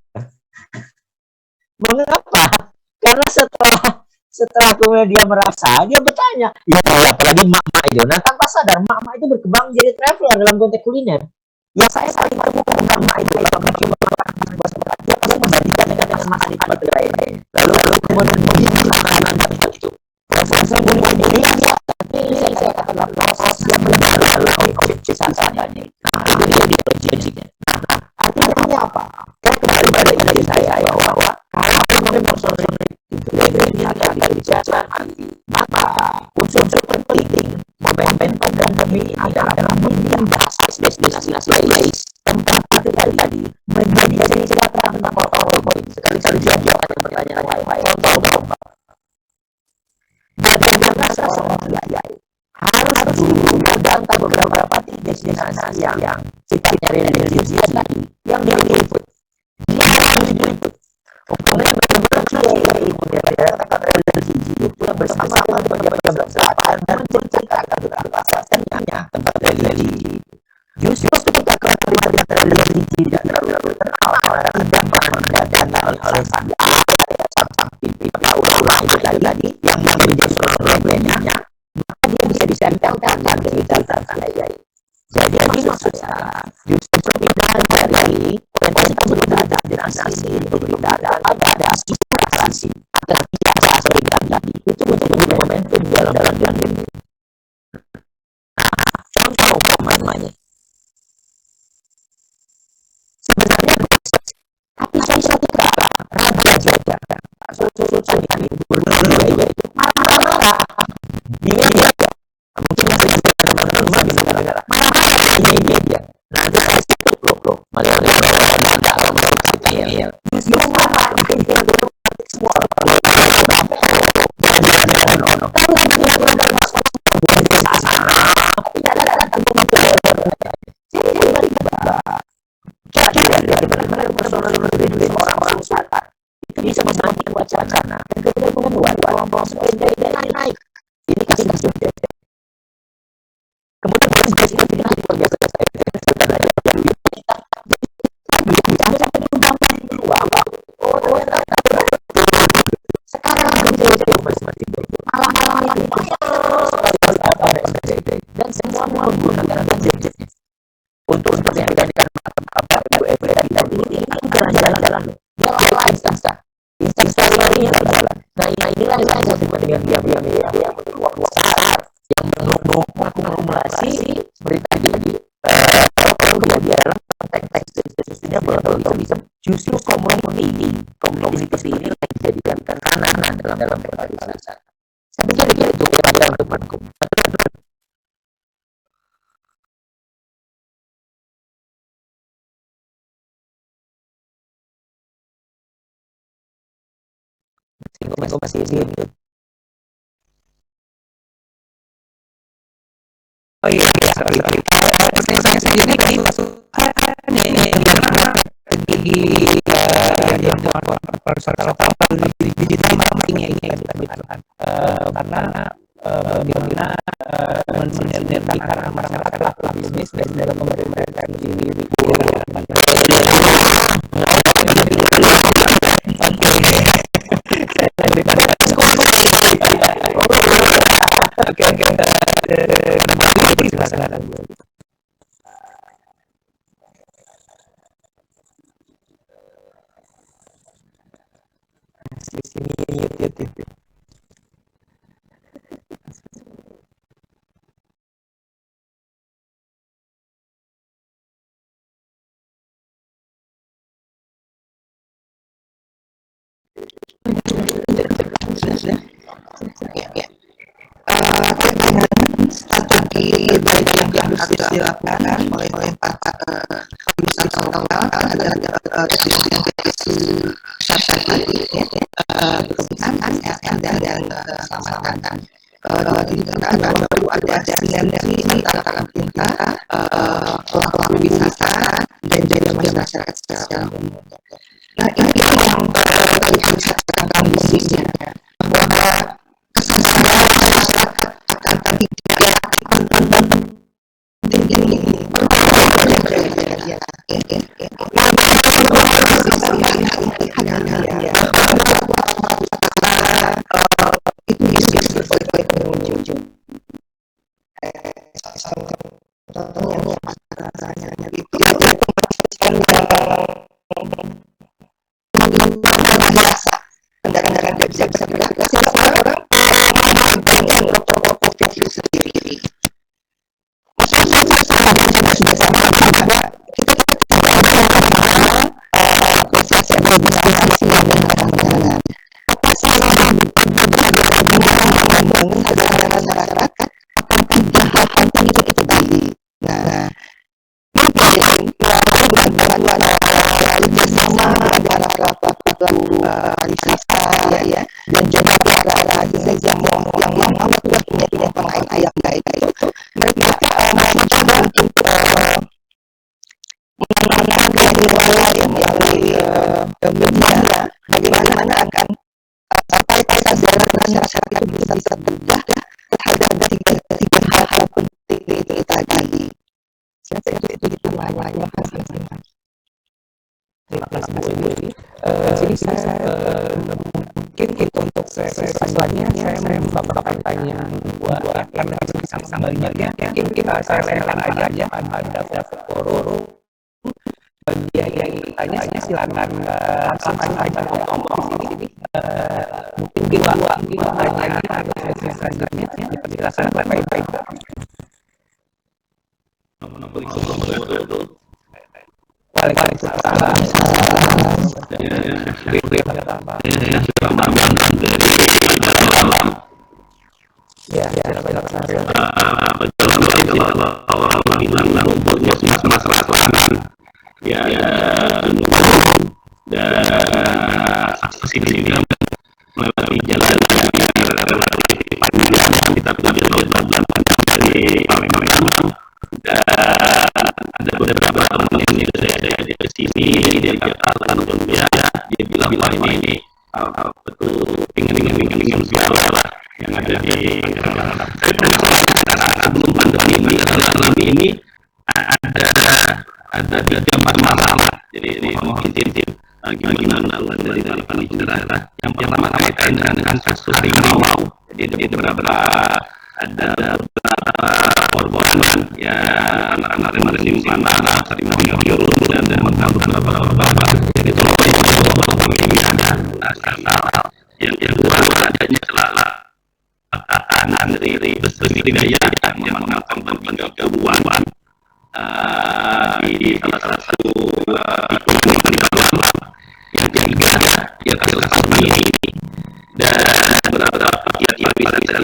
Mengapa? Karena setelah kemudian dia merasa, dia bertanya, ya apalagi mak-mak itu. Nah, tanpa sadar mak-mak itu berkembang jadi traveler dalam konteks kuliner. Yang saya paling temukan tentang mak itu, kalau dia pasti membandingkan dengan masa di tempat lain. Lalu kemudian memilih makanan tempat itu. Prosesnya mulai dari dia, tapi saya katakan proses yang dalam objek wisatanya. Nah, itu dia di objeknya. Nah, artinya apa? Saya kembali pada ide saya bahwa kalau memang personal itu levelnya akan dibicarakan nanti, maka unsur penting momen pandemi ini adalah memilih bahasa destinasi tempat itu tadi menjadi cerita tentang foto-foto sekali-kali jawab pertanyaan lain contoh bagaimana seorang kiai harus dulu datang ke beberapa destinasi yang sifatnya religius tadi yang diliput. Dia harus diliput. Kemudian benar-benar kiai dari tempat religi itu yang bersama-sama dengan selatan dan menceritakan tentang pasalnya tempat religi. Justru ketika tempat religi tidak terlalu terkenal tidak pernah didatangi oleh sang ulama itu tadi yang menjadi problemnya, maka dia bisa disempelkan dan diceritakan kiai. Jadi maksud saya justru perbedaan dari orientasi berbeda destinasi berbeda dan ada sisi antara biasa sebagai tadi itu untuk menjadi momentum dalam ini. Contoh umpamanya sebenarnya tapi saya suka raja suatu yang berbeda itu marah-marah di media mungkin masih juga teman-teman bisa marah-marah di media. Nah itu saya situ loh malah ya justru marah mungkin kita semua orang orang wisata itu bisa membuat wacana dan kemudian membuat kelompok sepeda naik. Ini kasih kemudian bisnis itu tidak biasa sekarang dan semua menggunakan gadgetnya untuk seperti yang dikatakan ini jalan-jalan dia live Instastory-nya jalan. Nah inilah yang saya sebut dengan diam-diam yang besar yang mengakumulasi berita tadi kalau dia dalam konteks khususnya kalau bisa justru komunitas ini dalam pariwisata. Saya pikir itu pelajaran temanku. Masih di Oh iya, sorry. Pertanyaan saya sendiri dari ini strategi yang pariwisata lokal di digital marketing ini tadi karena bagaimana mensinergikan masyarakat pelaku bisnis dan dalam memperbaiki diri. Oke. Silakan. Di sini YouTube. Strategi baik yang harus dilakukan oleh para pariwisata lokal adalah kebersamaan dan keselamatan. Di negara perlu ada sinergi antara pemerintah, pelaku wisata dan masyarakat secara umum. Nah, ini yang bisa kita kondisinya bahwa kesadaran masyarakat akan tidak penting ini kendaraan bisa bergerak orang sendiri. Sudah sama bahwa kita proses administrasi yang berjalan. Apa salah membangun kesadaran masyarakat akan tiga hal penting itu kita bagi. Nah, mungkin bantuan kerjasama antara pelaku pariwisata ya dan juga para bisnis yang punya pengayaan baik itu mereka mencoba untuk menanamkan nilai yang melalui media bagaimana akan sampai kesadaran masyarakat itu bisa terdedah terhadap tiga hal penting itu tadi. Saya itu namanya terima kasih Bu Ibu. Jadi saya mungkin itu untuk selanjutnya saya membawa pertanyaan buat karena bisa banyaknya mungkin kita saya aja ada forum bagi yang tanya silakan langsung aja ngomong di sini mungkin dua pertanyaan ada sesi selanjutnya dipersilakan baik-baik. Waalaikumsalam. Ya, orang bilang rumputnya mas rasakan. Ya, dan aksi ini melewati jalan yang relatif panjang, kita dalam dari Palembang. Dan ada beberapa teman yang saya di sini dia katakan untuk dia bilang wah ini betul ingin segala yang ada di sebelum pandemi ini ada tiga masalah. Jadi ini mungkin gimana dari panitia. Yang pertama kaitan dengan kasus harimau. Jadi beberapa korban ya anak-anak di sana harimau yang dan beberapa jadi itu nasional yang kedua adanya celana dari Besmidaya yang memakan berbagai gangguan di salah satu ekonomi di dalam yang ketiga ya kasus ini dan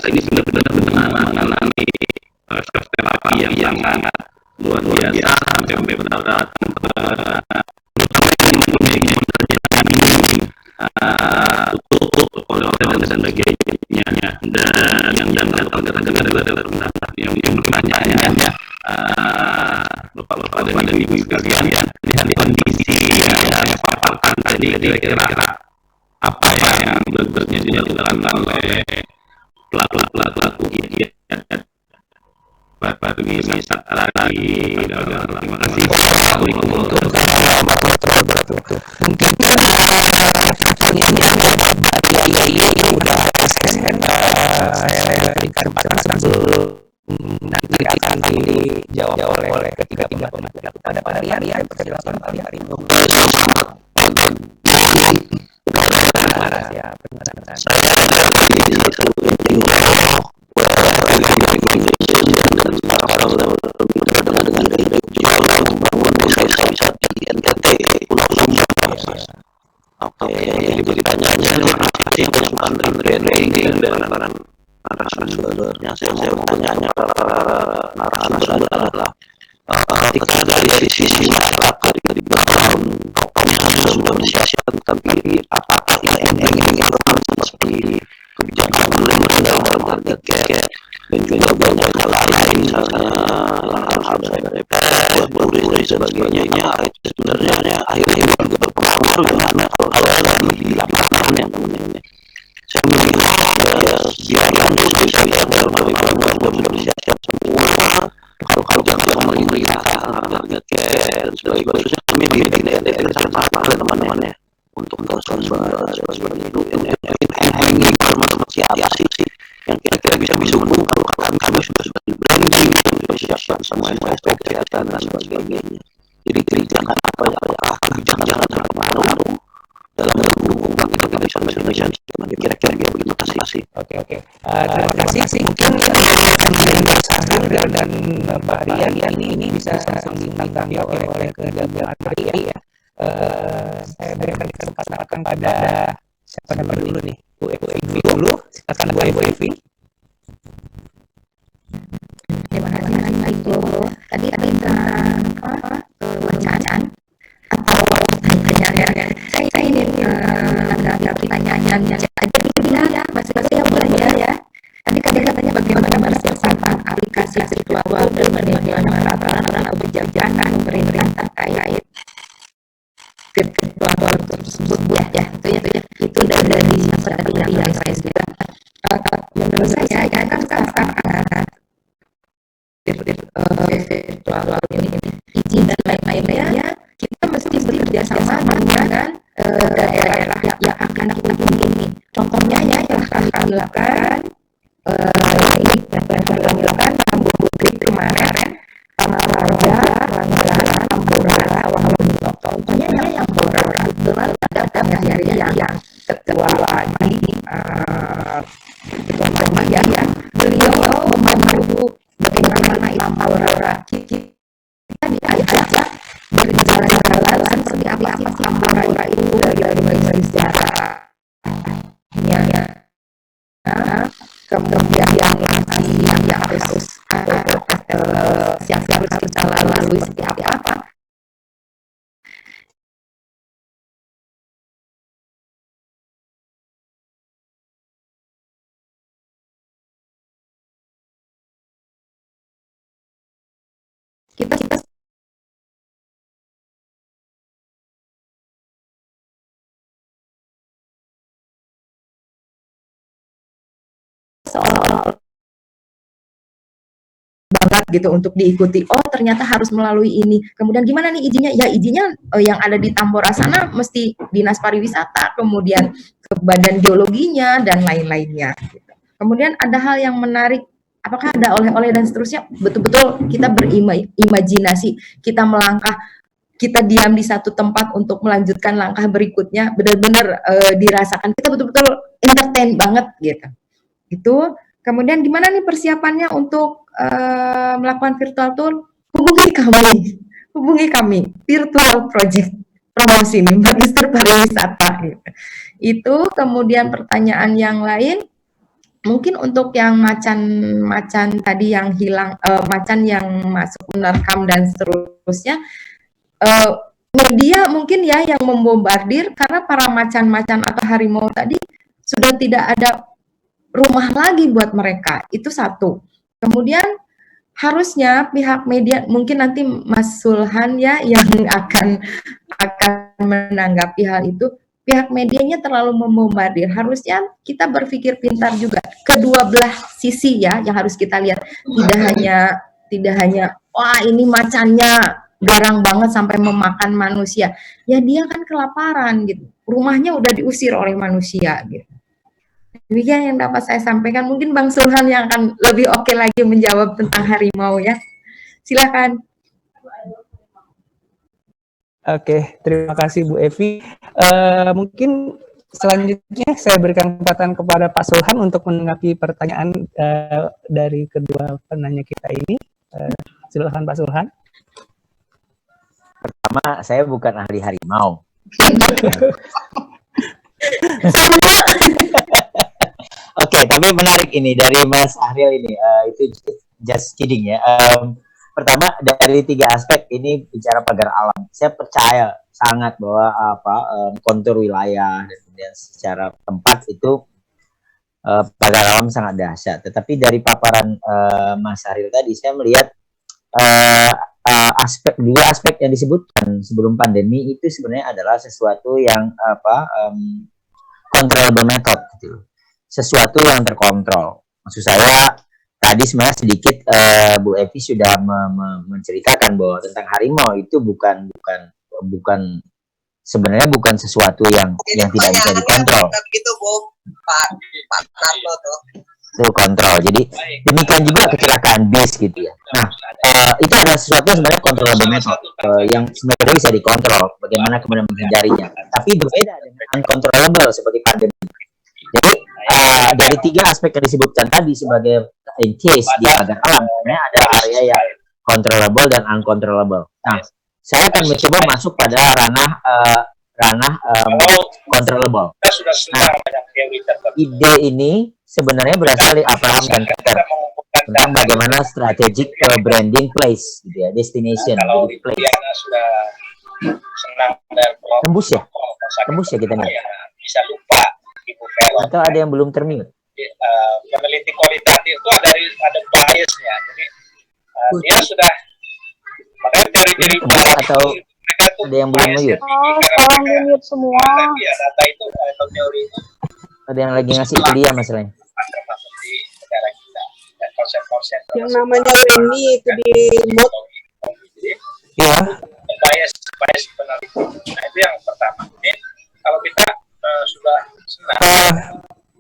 ini benar-benar mengalami proses terapi yang sangat luar biasa sampai berat, terutama yang mempunyai tutup oleh hotel dan sebagainya, dan yang negara-negara yang pertanyaannya Bapak dan Ibu sekalian, lihat kondisi yang saya paparkan tadi, kira-kira apa yang bekerja dilakukan oleh pelaku kegiatan pariwisata tadi. Terima kasih. Assalamualaikum warahmatullahi wabarakatuh. Mungkin ini udah saya berikan kesempatan sebelum nanti akan dijawab oleh ketiga pemateri pada hari yang persilakan hari ini. Saya dari apa yang jadi pertanyaannya, terima kasih banyak dan narasumbernya. Saya bertanya para narasumber adalah ketika dari sisi masyarakat dari bertahun tokohnya sudah disiapkan diri, apakah yang ingin seperti kebijakan dalam harga tiket dan juga banyak hal lain, misalnya hal-hal dari turis dan sebagainya, itu sebenarnya akhirnya juga berpengaruh dengan hal-hal lagi di lapangan yang namanya. Saya melihat sejarah Indonesia yang sudah disiapkan semua hal-hal yang pemerintah, harga tiket dan sebagainya, kami di sama teman-temannya untuk seperti itu. Ini teman-teman siapa sih yang kira-kira bisa dukung kalau kami sudah branding, sudah siapkan semua SOP kesehatan dan sebagainya. Jadi jangan jangan terpengaruh dalam mendukung kita bisa kira-kira begitu. Terima kasih. Oke. Terima kasih. Mungkin kajian bersama dan varian ini bisa langsung ditanggapi oleh ketiga materi ya. Saya berikan kesempatan pada siapa dulu nih? Bu Evi dulu. Silakan Bu Evi. Terima kasih Ibu. Tadi tentang bacaan atau pertanyaan. Saya ingin menanggapi pertanyaannya. Jadi masing-masing yang belanja ya. Tadi katanya bagaimana persiapan aplikasi virtual dan bagaimana peraturan kebijakan pemerintah terkait virtual tersebut ya. Itu dari tadi yang saya juga. Menurut saya kan sekarang virtual ini izin dan lain-lainnya, kita mesti bekerjasama dengan daerah yang akan dikunjungi ini. Contohnya ya yang kami lakukan ini yang dilakukan Tambun kemarin, Tamaraga, Wangalan, Tambora, Awang contohnya yang Tambora kebetulan ada pengajar yang ketua di yang beliau membantu bagaimana Tambora kita diajak berjalan-jalan seperti apa sih Tambora itu dari sejarahnya ya. Kemudian yang harus siap-siap harus kita lalui seperti apa. Kita seolah-olah banget gitu untuk diikuti. Oh ternyata harus melalui ini. Kemudian gimana nih izinnya? Ya izinnya yang ada di Tambora sana mesti dinas pariwisata, kemudian ke badan geologinya dan lain-lainnya. Gitu. Kemudian ada hal yang menarik. Apakah ada oleh-oleh dan seterusnya? Betul-betul kita berimajinasi, kita melangkah, kita diam di satu tempat untuk melanjutkan langkah berikutnya, benar-benar dirasakan. Kita betul-betul entertain banget gitu. Itu. Kemudian gimana nih persiapannya untuk melakukan virtual tour? Hubungi kami virtual project promosi nih Magister Pariwisata gitu. Itu kemudian pertanyaan yang lain mungkin untuk yang macan tadi yang hilang, macan yang masuk menerkam dan seterusnya, media mungkin ya yang membombardir karena para macan-macan atau harimau tadi sudah tidak ada rumah lagi buat mereka, itu satu. Kemudian harusnya pihak media, mungkin nanti Mas Sulhan ya yang akan menanggapi hal itu, pihak medianya terlalu membombardir. Harusnya kita berpikir pintar juga. Kedua belah sisi ya yang harus kita lihat. Tidak hanya wah ini macannya garang banget sampai memakan manusia. Ya dia kan kelaparan gitu. Rumahnya udah diusir oleh manusia gitu. Demikian yang dapat saya sampaikan. Mungkin Bang Sulhan yang akan lebih oke lagi menjawab tentang harimau ya. Silakan. Oke, terima kasih Bu Evi. Mungkin selanjutnya saya berikan kesempatan kepada Pak Sulhan untuk menanggapi pertanyaan dari kedua penanya kita ini. Silakan Pak Sulhan. Pertama, saya bukan ahli harimau. Oke, tapi menarik ini dari Mas Ahril ini. Itu just kidding ya. Pertama, dari 3 aspek ini bicara pagar alam. Saya percaya sangat bahwa kontur wilayah dan kemudian secara tempat itu pagar alam sangat dahsyat. Tetapi dari paparan Mas Ahril tadi, saya melihat dua aspek yang disebutkan sebelum pandemi itu sebenarnya adalah sesuatu yang controllable method gitu. Sesuatu yang terkontrol. Maksud saya tadi sebenarnya sedikit Bu Evi sudah menceritakan bahwa tentang harimau itu bukan sebenarnya bukan sesuatu yang tidak bisa dikontrol. Begitu Bu, Pak Karlo tuh. Itu kontrol. Jadi demikian juga kecelakaan bis gitu ya. Nah, itu adalah sesuatu yang sebenarnya controllable method yang sebenarnya bisa dikontrol. Bagaimana kemudian menghindarinya. Tapi berbeda dengan uncontrollable seperti pandemi. Jadi dari 3 aspek yang disebutkan tadi sebagai in case di pagar alam, sebenarnya ada area yang controllable dan uncontrollable. Nah, saya akan mencoba masuk pada ranah controllable. Nah, ide ini sebenarnya berasal dari Abraham dan Keter tentang bagaimana strategic branding place, gitu ya, destination, jadi place. Tembus ya kita nih. Bisa lupa Ibu Vero. Atau ada yang belum termute? Peneliti kualitatif itu ada biasnya. Jadi dia sudah makanya teori-teori atau ada yang belum mute? Tolong di-mute semua. Data itu atau teori itu Ada yang lagi ngasih kuliah masalahnya. termasuk di negara kita dan konsep-konsep Yang namanya Weni itu di mute. Iya. bias peneliti. Nah itu yang pertama. Ini kalau kita sudah senang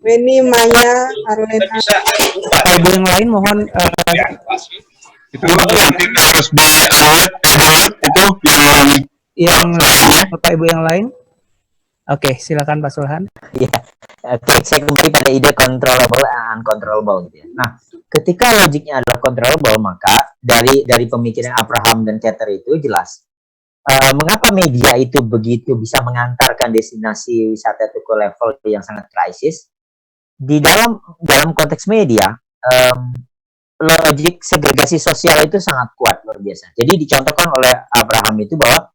Weni, Maya, kita Arlena. bisa lupa Pak Ibu yang lain mohon ya pasti. Itu harus itu yang Bapak Ibu yang lain. Oke, silakan Pak Sulhan. Iya. Oke, saya kembali pada ide controllable and uncontrollable gitu ya. Nah, ketika logiknya adalah controllable, maka dari pemikiran Abraham dan Keter itu jelas mengapa media itu begitu bisa mengantarkan destinasi wisata itu ke level yang sangat krisis. Di dalam konteks media, logik segregasi sosial itu sangat kuat, luar biasa. Jadi dicontohkan oleh Abraham itu bahwa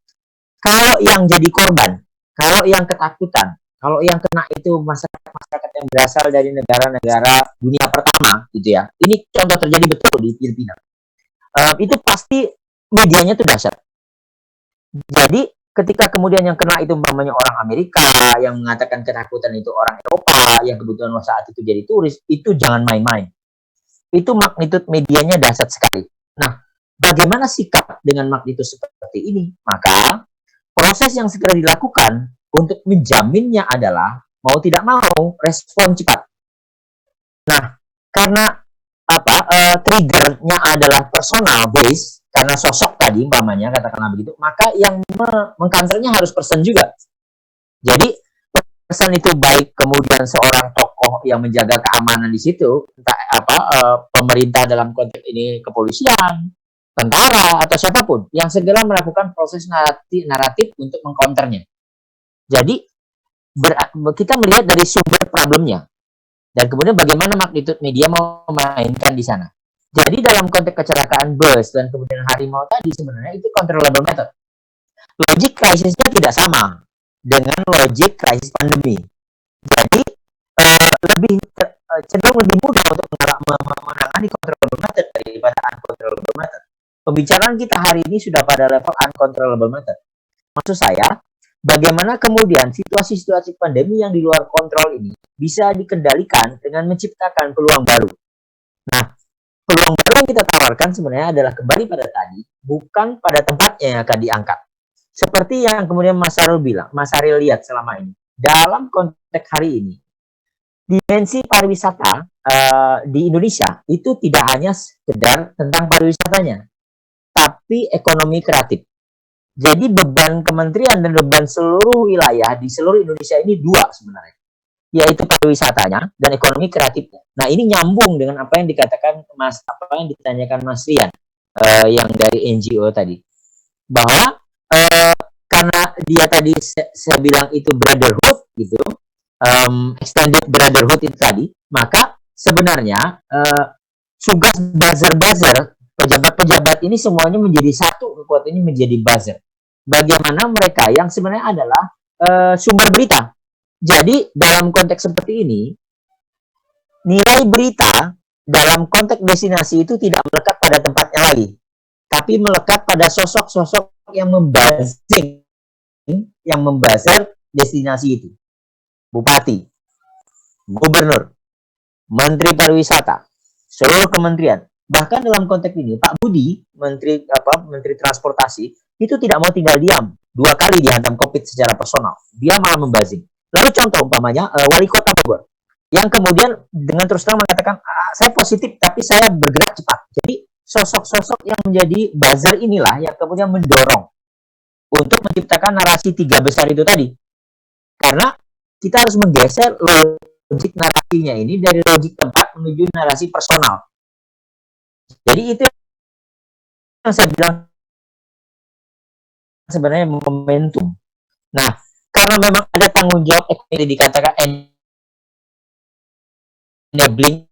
kalau yang jadi korban, kalau yang ketakutan, kalau yang kena itu masyarakat yang berasal dari negara-negara dunia pertama, gitu ya. Ini contoh terjadi betul di Filipina. Itu pasti medianya tuh dahsyat. Jadi ketika kemudian yang kena itu umpamanya orang Amerika, yang mengatakan ketakutan itu orang Eropa, yang kebetulan saat itu jadi turis, itu jangan main-main. Itu magnitude medianya dahsyat sekali. Nah, bagaimana sikap dengan magnitude seperti ini? Maka proses yang segera dilakukan untuk menjaminnya adalah mau tidak mau respon cepat. Nah, karena triggernya adalah personal base, karena sosok tadi umpamanya katakanlah begitu, maka yang mengcounternya harus person juga. Jadi person itu baik kemudian seorang tokoh yang menjaga keamanan di situ, entah pemerintah dalam konteks ini kepolisian, tentara atau siapapun yang segera melakukan proses naratif untuk mengcounternya. Jadi kita melihat dari sumber problemnya. Dan kemudian bagaimana magnitude media mau memainkan di sana. Jadi dalam konteks kecelakaan bus dan kemudian harimau tadi sebenarnya itu controllable method. Logik krisisnya tidak sama dengan logik krisis pandemi. Jadi cenderung lebih mudah untuk menangani controllable method daripada uncontrollable method. Pembicaraan kita hari ini sudah pada level uncontrollable method. Maksud saya, bagaimana kemudian situasi-situasi pandemi yang di luar kontrol ini bisa dikendalikan dengan menciptakan peluang baru. Nah, peluang baru yang kita tawarkan sebenarnya adalah kembali pada tadi, bukan pada tempatnya yang akan diangkat. Seperti yang kemudian Mas Sarul bilang, Mas Saril lihat selama ini. Dalam konteks hari ini, dimensi pariwisata di Indonesia itu tidak hanya sekedar tentang pariwisatanya, tapi ekonomi kreatif. Jadi beban kementerian dan beban seluruh wilayah di seluruh Indonesia ini dua sebenarnya, yaitu pariwisatanya dan ekonomi kreatifnya. Nah, ini nyambung dengan apa yang dikatakan apa yang ditanyakan Mas Rian yang dari NGO tadi, bahwa karena dia tadi saya bilang itu brotherhood gitu, extended brotherhood itu tadi, maka sebenarnya tugas buzzer-buzzer pejabat-pejabat ini semuanya menjadi satu, kekuatan ini menjadi buzzer. Bagaimana mereka yang sebenarnya adalah sumber berita. Jadi dalam konteks seperti ini, nilai berita dalam konteks destinasi itu tidak melekat pada tempatnya lagi, tapi melekat pada sosok-sosok yang membazar destinasi itu. Bupati, gubernur, menteri pariwisata, seluruh kementerian. Bahkan dalam konteks ini, Pak Budi, menteri transportasi, itu tidak mau tinggal diam. 2 kali dihantam COVID secara personal. Dia malah membazing. Lalu contoh umpamanya wali kota Bogor, yang kemudian dengan terus terang mengatakan, saya positif tapi saya bergerak cepat. Jadi sosok-sosok yang menjadi buzzer inilah yang kemudian mendorong untuk menciptakan narasi 3 besar itu tadi. Karena kita harus menggeser logik narasinya ini dari logik tempat menuju narasi personal. Jadi itu yang saya bilang sebenarnya momentum. Nah, karena memang ada tanggung jawab ekonomi dikatakan enabling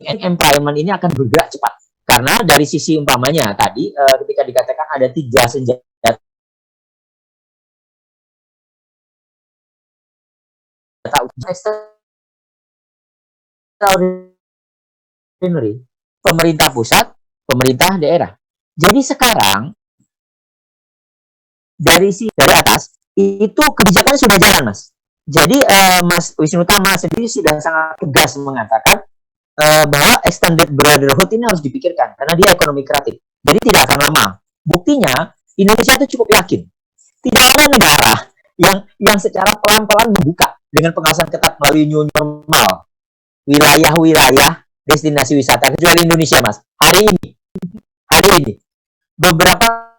and empowerment ini akan bergerak cepat. Karena dari sisi umpamanya tadi ketika dikatakan ada 3 senjata extraordinary, pemerintah pusat, pemerintah daerah. Jadi sekarang dari atas itu kebijakannya sudah jalan, Mas. Jadi Mas Wisnu Tama sendiri sudah sangat tegas mengatakan bahwa extended brotherhood ini harus dipikirkan karena dia ekonomi kreatif. Jadi tidak akan lama. Buktinya Indonesia itu cukup yakin. Tidak ada negara yang secara pelan-pelan membuka dengan pengawasan ketat melalui new normal wilayah-wilayah destinasi wisata kecuali Indonesia, Mas. Hari ini beberapa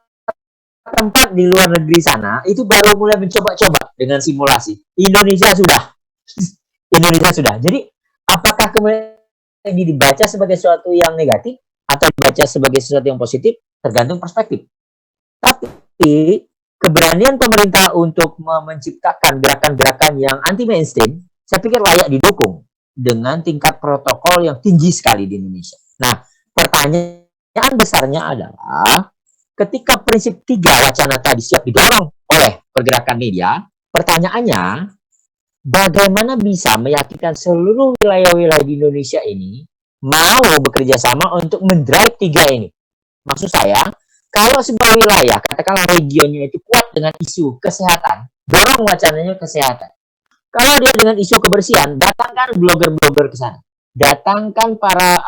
tempat di luar negeri sana itu baru mulai mencoba-coba dengan simulasi. Indonesia sudah. Jadi apakah kemudian ini dibaca sebagai sesuatu yang negatif atau dibaca sebagai sesuatu yang positif tergantung perspektif. Tapi keberanian pemerintah untuk menciptakan gerakan-gerakan yang anti mainstream, saya pikir layak didukung dengan tingkat protokol yang tinggi sekali di Indonesia. Nah, pertanyaan besarnya adalah ketika prinsip 3 wacana tadi siap didorong oleh pergerakan media, pertanyaannya bagaimana bisa meyakinkan seluruh wilayah-wilayah di Indonesia ini mau bekerja sama untuk mendrive 3 ini. Maksud saya, kalau sebuah wilayah, katakanlah regionnya itu kuat dengan isu kesehatan, dorong wacananya kesehatan. Kalau dia dengan isu kebersihan, datangkan blogger-blogger ke sana. Datangkan para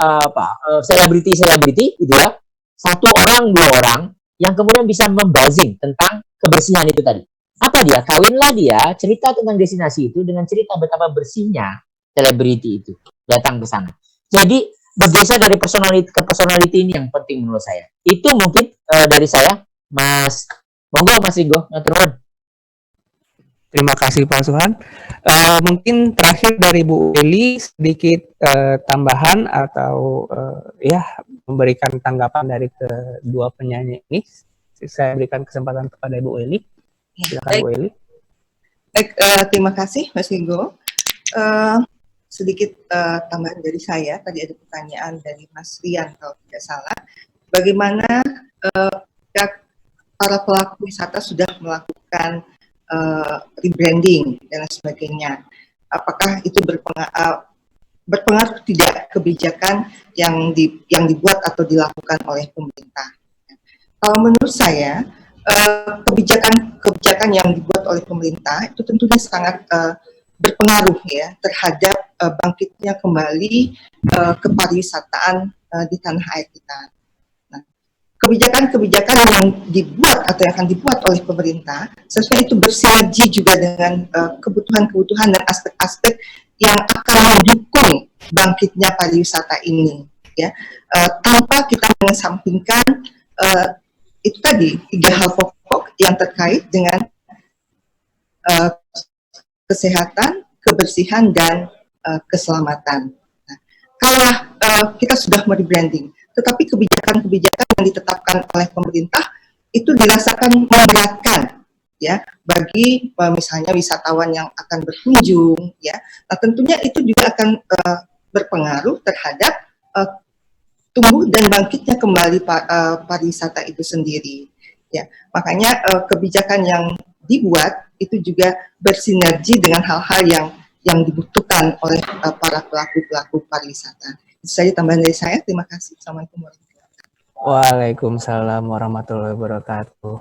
selebriti-selebriti gitu ya. 1 orang, 2 orang yang kemudian bisa membazing tentang kebersihan itu tadi. Apa dia? Kawinlah dia cerita tentang destinasi itu dengan cerita betapa bersihnya selebriti itu datang ke sana. Jadi bergeser dari personality ke personality ini yang penting menurut saya. Itu mungkin dari saya, Mas. Monggo Mas Rigo, ngatur. Terima kasih Pak Suhan. Mungkin terakhir dari Bu Eli sedikit tambahan atau memberikan tanggapan dari kedua penyanyi ini. Saya berikan kesempatan kepada Bu Eli. Silakan Bu Eli. Baik, terima kasih Mas Rigo. sedikit tambahan dari saya, tadi ada pertanyaan dari Mas Rian kalau tidak salah, bagaimana para pelaku wisata sudah melakukan rebranding dan sebagainya. Apakah itu berpengaruh tidak kebijakan yang dibuat atau dilakukan oleh pemerintah? Kalau menurut saya, kebijakan yang dibuat oleh pemerintah itu tentunya sangat berpengaruh ya terhadap bangkitnya kembali kepariwisataan di tanah air kita. Nah, kebijakan-kebijakan yang dibuat atau yang akan dibuat oleh pemerintah sesuai itu bersinergi juga dengan kebutuhan-kebutuhan dan aspek-aspek yang akan mendukung bangkitnya pariwisata ini, ya, tanpa kita mengesampingkan itu tadi 3 hal pokok yang terkait dengan kesehatan, kebersihan, dan keselamatan. Nah, kalau kita sudah merebranding, tetapi kebijakan-kebijakan yang ditetapkan oleh pemerintah itu dirasakan memberatkan, ya, bagi misalnya wisatawan yang akan berkunjung, ya. Nah, tentunya itu juga akan berpengaruh terhadap tumbuh dan bangkitnya kembali pariwisata itu sendiri, ya. Makanya kebijakan yang dibuat itu juga bersinergi dengan hal-hal yang dibutuhkan oleh para pelaku pariwisata. Itu saja tambahan dari saya. Terima kasih. Assalamualaikum warahmatullahi wabarakatuh. Waalaikumsalam warahmatullahi wabarakatuh.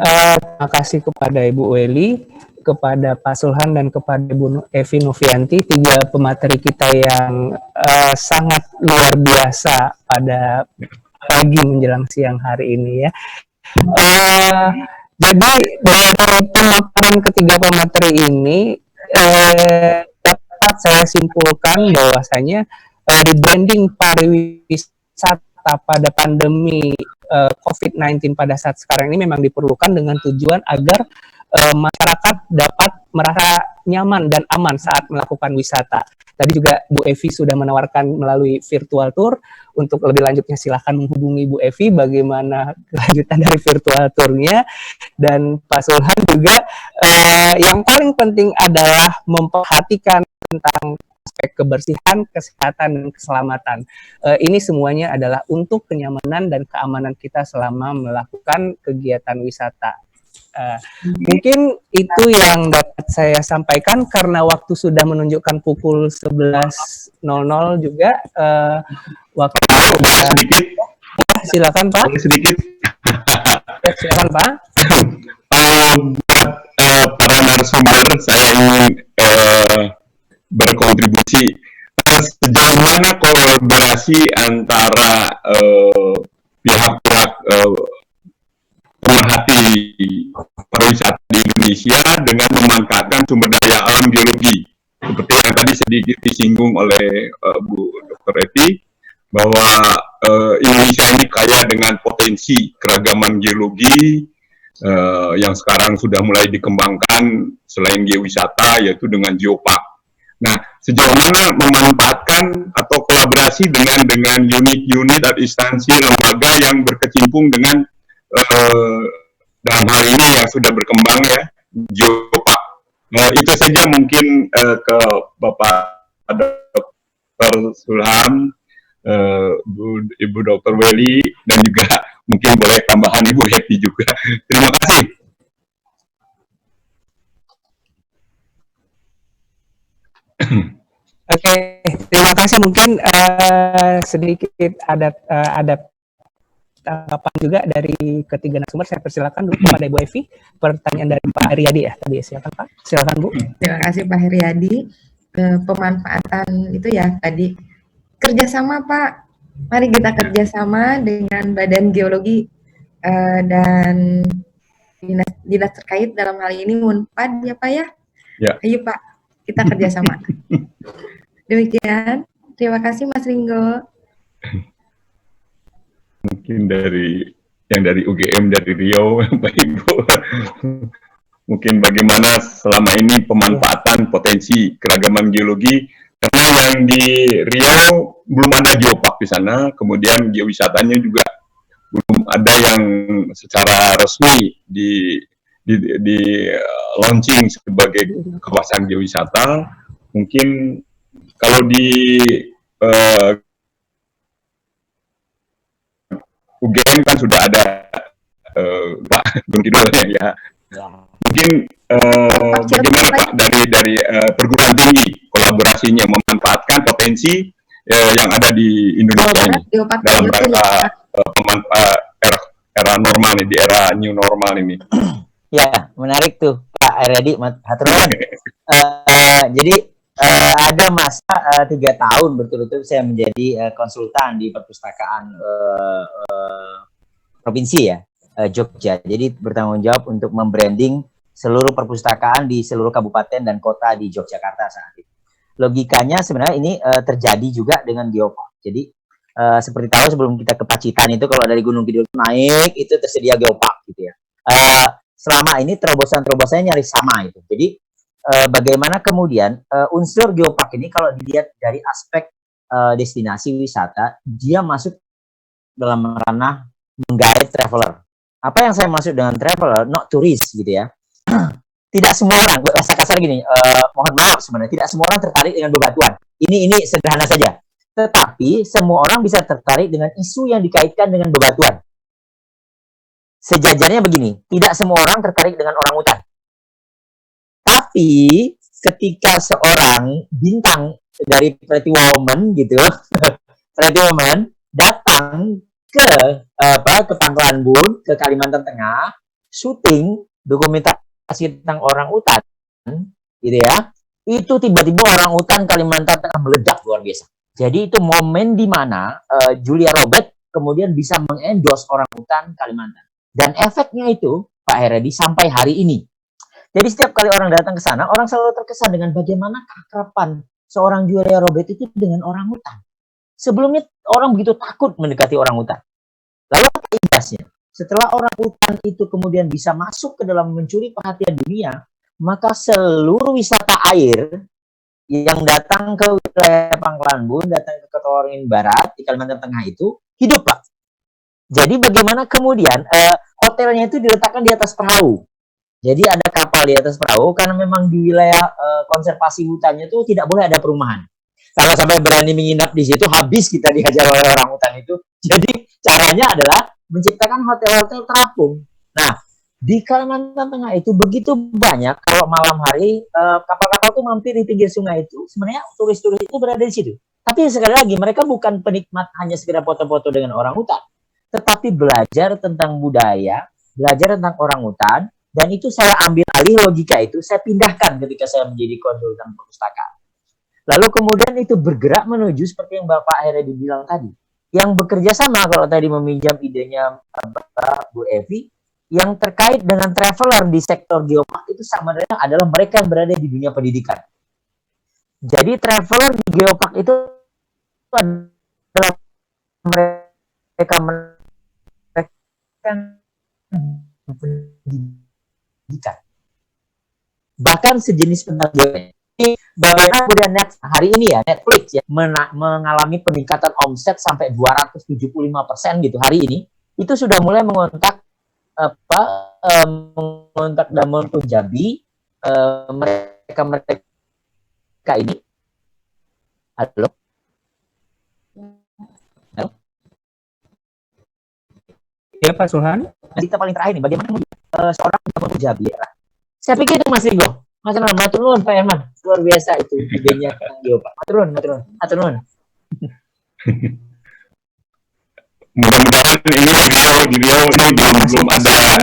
Terima kasih kepada Ibu Weli, kepada Pak Sulhan, dan kepada Ibu Evi Novianti, 3 pemateri kita yang sangat luar biasa pada pagi menjelang siang hari ini, ya. Jadi dari pemaparan ketiga pemateri ini dapat saya simpulkan bahwasanya rebranding pariwisata pada pandemi COVID-19 pada saat sekarang ini memang diperlukan dengan tujuan agar masyarakat dapat merasa nyaman dan aman saat melakukan wisata. Tadi juga Bu Evi sudah menawarkan melalui virtual tour. Untuk lebih lanjutnya silahkan menghubungi Bu Evi bagaimana kelanjutan dari virtual tournya. Dan Pak Sulhan juga yang paling penting adalah memperhatikan tentang aspek kebersihan, kesehatan, dan keselamatan. Ini semuanya adalah untuk kenyamanan dan keamanan kita selama melakukan kegiatan wisata. Mungkin itu yang dapat saya sampaikan karena waktu sudah menunjukkan pukul 11.00 juga. Waktu sudah sedikit. Ya, silakan Pak. Sedikit. Ya, silakan Pak. Para narasumber, saya ingin berkontribusi sejauh mana kolaborasi antara pihak-pihak pemerhati pariwisata di Indonesia dengan memanfaatkan sumber daya alam geologi seperti yang tadi sedikit disinggung oleh Bu Dr. Evi, bahwa Indonesia ini kaya dengan potensi keragaman geologi yang sekarang sudah mulai dikembangkan selain geowisata, yaitu dengan geopark. Nah, sejauh mana memanfaatkan atau kolaborasi dengan unit-unit atau instansi lembaga yang berkecimpung dengan dalam hal ini yang sudah berkembang, ya, geopark. Itu saja mungkin ke Bapak Dr. Sulhan, Ibu Dr. Weli, dan juga mungkin boleh tambahan Ibu Happy juga. Terima kasih. Oke, terima kasih. Mungkin sedikit ada tanggapan juga dari ketiga narasumber. Saya persilakan dulu kepada Ibu Evi. Pertanyaan dari Pak Heriadi, ya tadi, ya. Silakan Pak. Silakan Bu. Terima kasih Pak Heriadi. Pemanfaatan itu ya tadi kerjasama Pak. Mari kita kerjasama dengan Badan Geologi dan dinas terkait, dalam hal ini Unpad, ya Pak, ya. Ya. Ayo Pak, kita kerjasama. Demikian. Terima kasih Mas Ringo. Mungkin dari UGM, dari Riau, Pak Ibu. Mungkin bagaimana selama ini pemanfaatan potensi keragaman geologi, karena yang di Riau belum ada geopark di sana, kemudian geowisatanya juga belum ada yang secara resmi di launching sebagai kawasan geowisata. Mungkin kalau di UGM kan sudah ada Pak Gun Kidul ya. Mungkin bagaimana Pak dari perguruan tinggi kolaborasinya memanfaatkan potensi yang ada di Indonesia ini dalam rangka era normal nih, di era new normal ini. Ya, menarik tuh Pak Aredi, hatur nuhun. Jadi ada masa 3 tahun berturut-turut saya menjadi konsultan di perpustakaan provinsi ya, Jogja. Jadi bertanggung jawab untuk membranding seluruh perpustakaan di seluruh kabupaten dan kota di Yogyakarta saat itu. Logikanya sebenarnya ini terjadi juga dengan Geopark. Jadi seperti tahu sebelum kita ke Pacitan itu kalau dari Gunung Kidul naik itu tersedia Geopark gitu ya. Selama ini terobosan-terobosannya nyaris sama itu. Jadi bagaimana kemudian unsur Geopark ini kalau dilihat dari aspek destinasi wisata, dia masuk dalam ranah menggait traveler. Apa yang saya maksud dengan traveler, not tourist gitu ya. Tidak semua orang, bahasa kasar gini, mohon maaf sebenarnya, tidak semua orang tertarik dengan bebatuan. Ini sederhana saja. Tetapi semua orang bisa tertarik dengan isu yang dikaitkan dengan bebatuan. Sejajarnya begini, tidak semua orang tertarik dengan orangutan. Tapi ketika seorang bintang dari Pretty Woman gitu, Pretty Woman datang ke Pangkalan Bun, ke Kalimantan Tengah, syuting dokumentasi tentang orangutan, gitu ya. Itu tiba-tiba orangutan Kalimantan Tengah meledak luar biasa. Jadi itu momen di mana Julia Robert kemudian bisa mengendorse orangutan Kalimantan. Dan efeknya itu Pak Heredi sampai hari ini. Jadi setiap kali orang datang ke sana, orang selalu terkesan dengan bagaimana keakraban seorang Julia Robert itu dengan orangutan. Sebelumnya orang begitu takut mendekati orangutan. Lalu apa imbasnya? Setelah orangutan itu kemudian bisa masuk ke dalam mencuri perhatian dunia, maka seluruh wisata air yang datang ke wilayah Pangkalan Bun, datang ke Ketorin Barat di Kalimantan Tengah itu hidup, Pak. Jadi bagaimana kemudian hotelnya itu diletakkan di atas perahu. Jadi ada kapal di atas perahu karena memang di wilayah konservasi hutannya itu tidak boleh ada perumahan. Kalau sampai berani menginap di situ, habis kita dihajar oleh orangutan itu. Jadi caranya adalah menciptakan hotel-hotel terapung. Nah, di Kalimantan Tengah itu begitu banyak kalau malam hari kapal-kapal itu mampir di pinggir sungai itu, sebenarnya turis-turis itu berada di situ. Tapi sekali lagi mereka bukan penikmat hanya sekedar foto-foto dengan orangutan, tetapi belajar tentang budaya, belajar tentang orangutan, dan itu saya ambil alih logika itu, saya pindahkan ketika saya menjadi konsultan perpustakaan. Lalu kemudian itu bergerak menuju seperti yang Bapak Heredi bilang tadi, yang bekerja sama kalau tadi meminjam idenya Bu Evi, yang terkait dengan traveler di sektor Geopark itu sama dengan adalah mereka yang berada di dunia pendidikan. Jadi traveler di Geopark itu adalah mereka pendidikan. Bahkan sejenis penelitian. Bagaimana kemudian hari ini ya Netflix ya mengalami peningkatan omset sampai 275% gitu hari ini, itu sudah mulai mengontak mengontak Damon Punjabi, mereka ini. Halo. Ya Pak Suhan. Kita paling terakhir nih, bagaimana seorang Damon Punjabi ya. Saya pikir itu Mas Rigo. Mas Herman, matur nuwun Pak Herman, luar biasa itu idenya tentang Geopark. Matur nuwun. Mudah-mudahan ini di Riau ini belum ada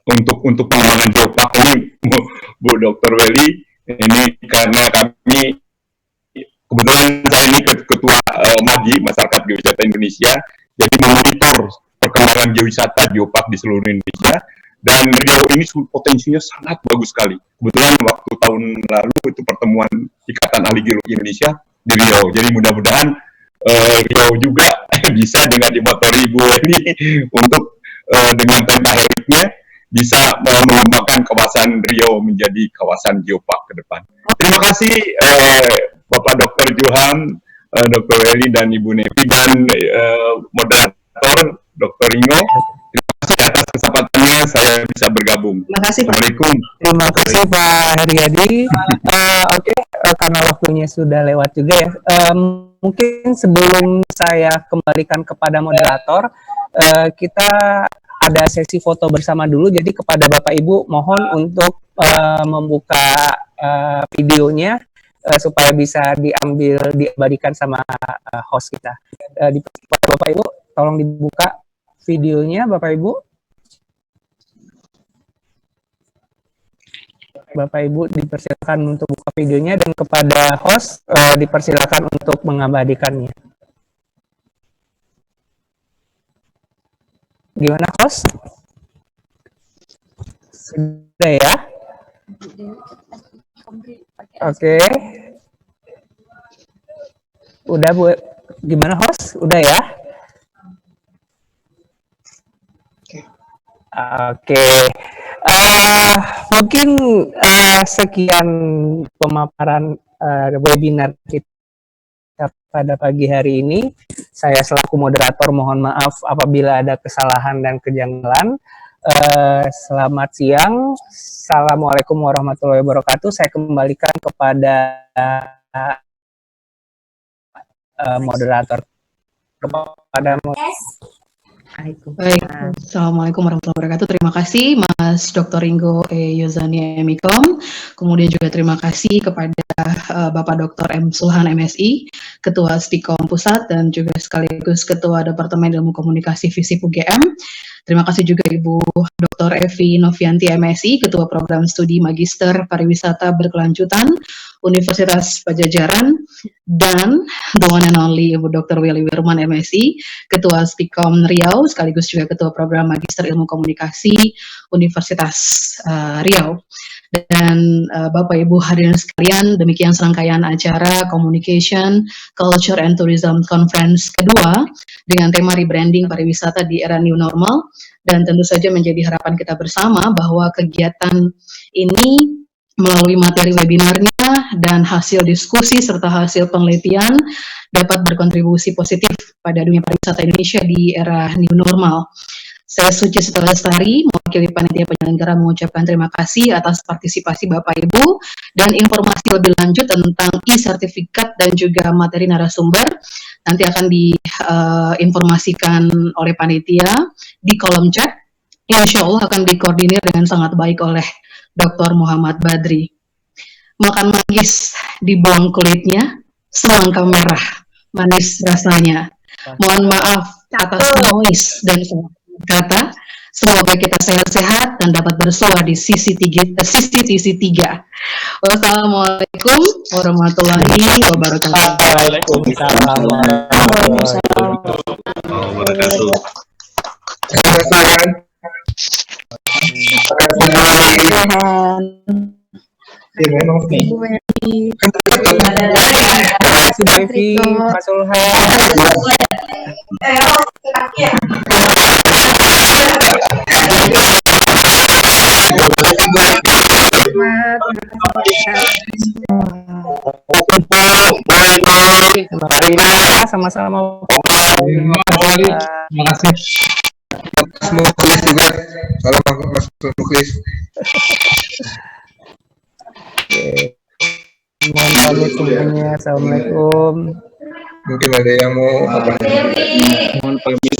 untuk pengembangan Geopark ini, Bu Dr. Welly. Ini karena kami kebetulan saya ini ketua MAGI, Masyarakat Geowisata Indonesia, jadi memonitor perkembangan geowisata Geopark di seluruh Indonesia. Dan Riau ini potensinya sangat bagus sekali. Kebetulan waktu tahun lalu itu pertemuan Ikatan Ahli Geologi Indonesia di Riau. Jadi mudah-mudahan Riau juga bisa dengan dimotori Ibu ini untuk dengan pentaheliknya bisa mengembangkan kawasan Riau menjadi kawasan Geopark ke depan. Terima kasih Bapak Dr. Johan, Dr. Eli dan Ibu Nevi dan moderator Dr. Ringo. Terima kasih atas kesempatannya. saya bisa bergabung. Terima kasih Pak. Assalamualaikum. Terima kasih Pak Heriadi. Oke, karena waktunya sudah lewat juga ya. Mungkin sebelum saya kembalikan kepada moderator, kita ada sesi foto bersama dulu. Jadi kepada Bapak Ibu mohon untuk membuka videonya supaya bisa diabadikan sama host kita. Kepada Bapak Ibu, tolong dibuka videonya Bapak Ibu. Bapak Ibu dipersilakan untuk buka videonya dan kepada host dipersilakan untuk mengabadikannya. Gimana host? Sudah ya? Oke. Udah Bu. Gimana host? Udah ya? Oke. Mungkin sekian pemaparan webinar kita pada pagi hari ini. Saya selaku moderator mohon maaf apabila ada kesalahan dan kejanggalan. Selamat siang. Assalamualaikum warahmatullahi wabarakatuh. Saya kembalikan kepada moderator. Kepada Baik, Assalamualaikum warahmatullahi wabarakatuh. Terima kasih Mas Dr. Ringo Yozani Emikom. Kemudian juga terima kasih kepada Bapak Dr. M. Sulhan MSI, Ketua Stikom Pusat dan juga sekaligus Ketua Departemen Ilmu Komunikasi FISIP UGM. Terima kasih juga Ibu Dr. Evi Novianti MSI, Ketua Program Studi Magister Pariwisata Berkelanjutan Universitas Pajajaran, dan the one and only Ibu Dr. Willy Wirman MSI, Ketua Stikom Riau, sekaligus juga Ketua Program Magister Ilmu Komunikasi Universitas Riau. Dan Bapak Ibu hadirin sekalian, demikian serangkaian acara Communication, Culture and Tourism Conference kedua dengan tema rebranding pariwisata di era new normal. Dan tentu saja menjadi harapan kita bersama bahwa kegiatan ini melalui materi webinarnya dan hasil diskusi serta hasil penelitian dapat berkontribusi positif pada dunia pariwisata Indonesia di era new normal. Saya Suci Setara Lestari, mewakili panitia penyelenggara mengucapkan terima kasih atas partisipasi Bapak Ibu dan informasi lebih lanjut tentang e-sertifikat dan juga materi narasumber nanti akan diinformasikan oleh panitia di kolom chat. Insya Allah akan dikoordinir dengan sangat baik oleh Dr. Muhammad Badri. Makan manggis, dibuang kulitnya, semangka merah, manis rasanya. Mohon maaf atas noise dan kata. Semoga kita sehat-sehat dan dapat bersua di sisi tiga. Wassalamualaikum warahmatullahi wabarakatuh. Waalaikumsalam warahmatullahi Wabarakatuh. kasih Devi, Mas Sulhan. Sama-sama. Terima kasih. Mas Muklis juga. Salam Mas Muklis. Mohon pamit semuanya. Assalamualaikum. Mungkin ada yang mau apa? Mohon pamit.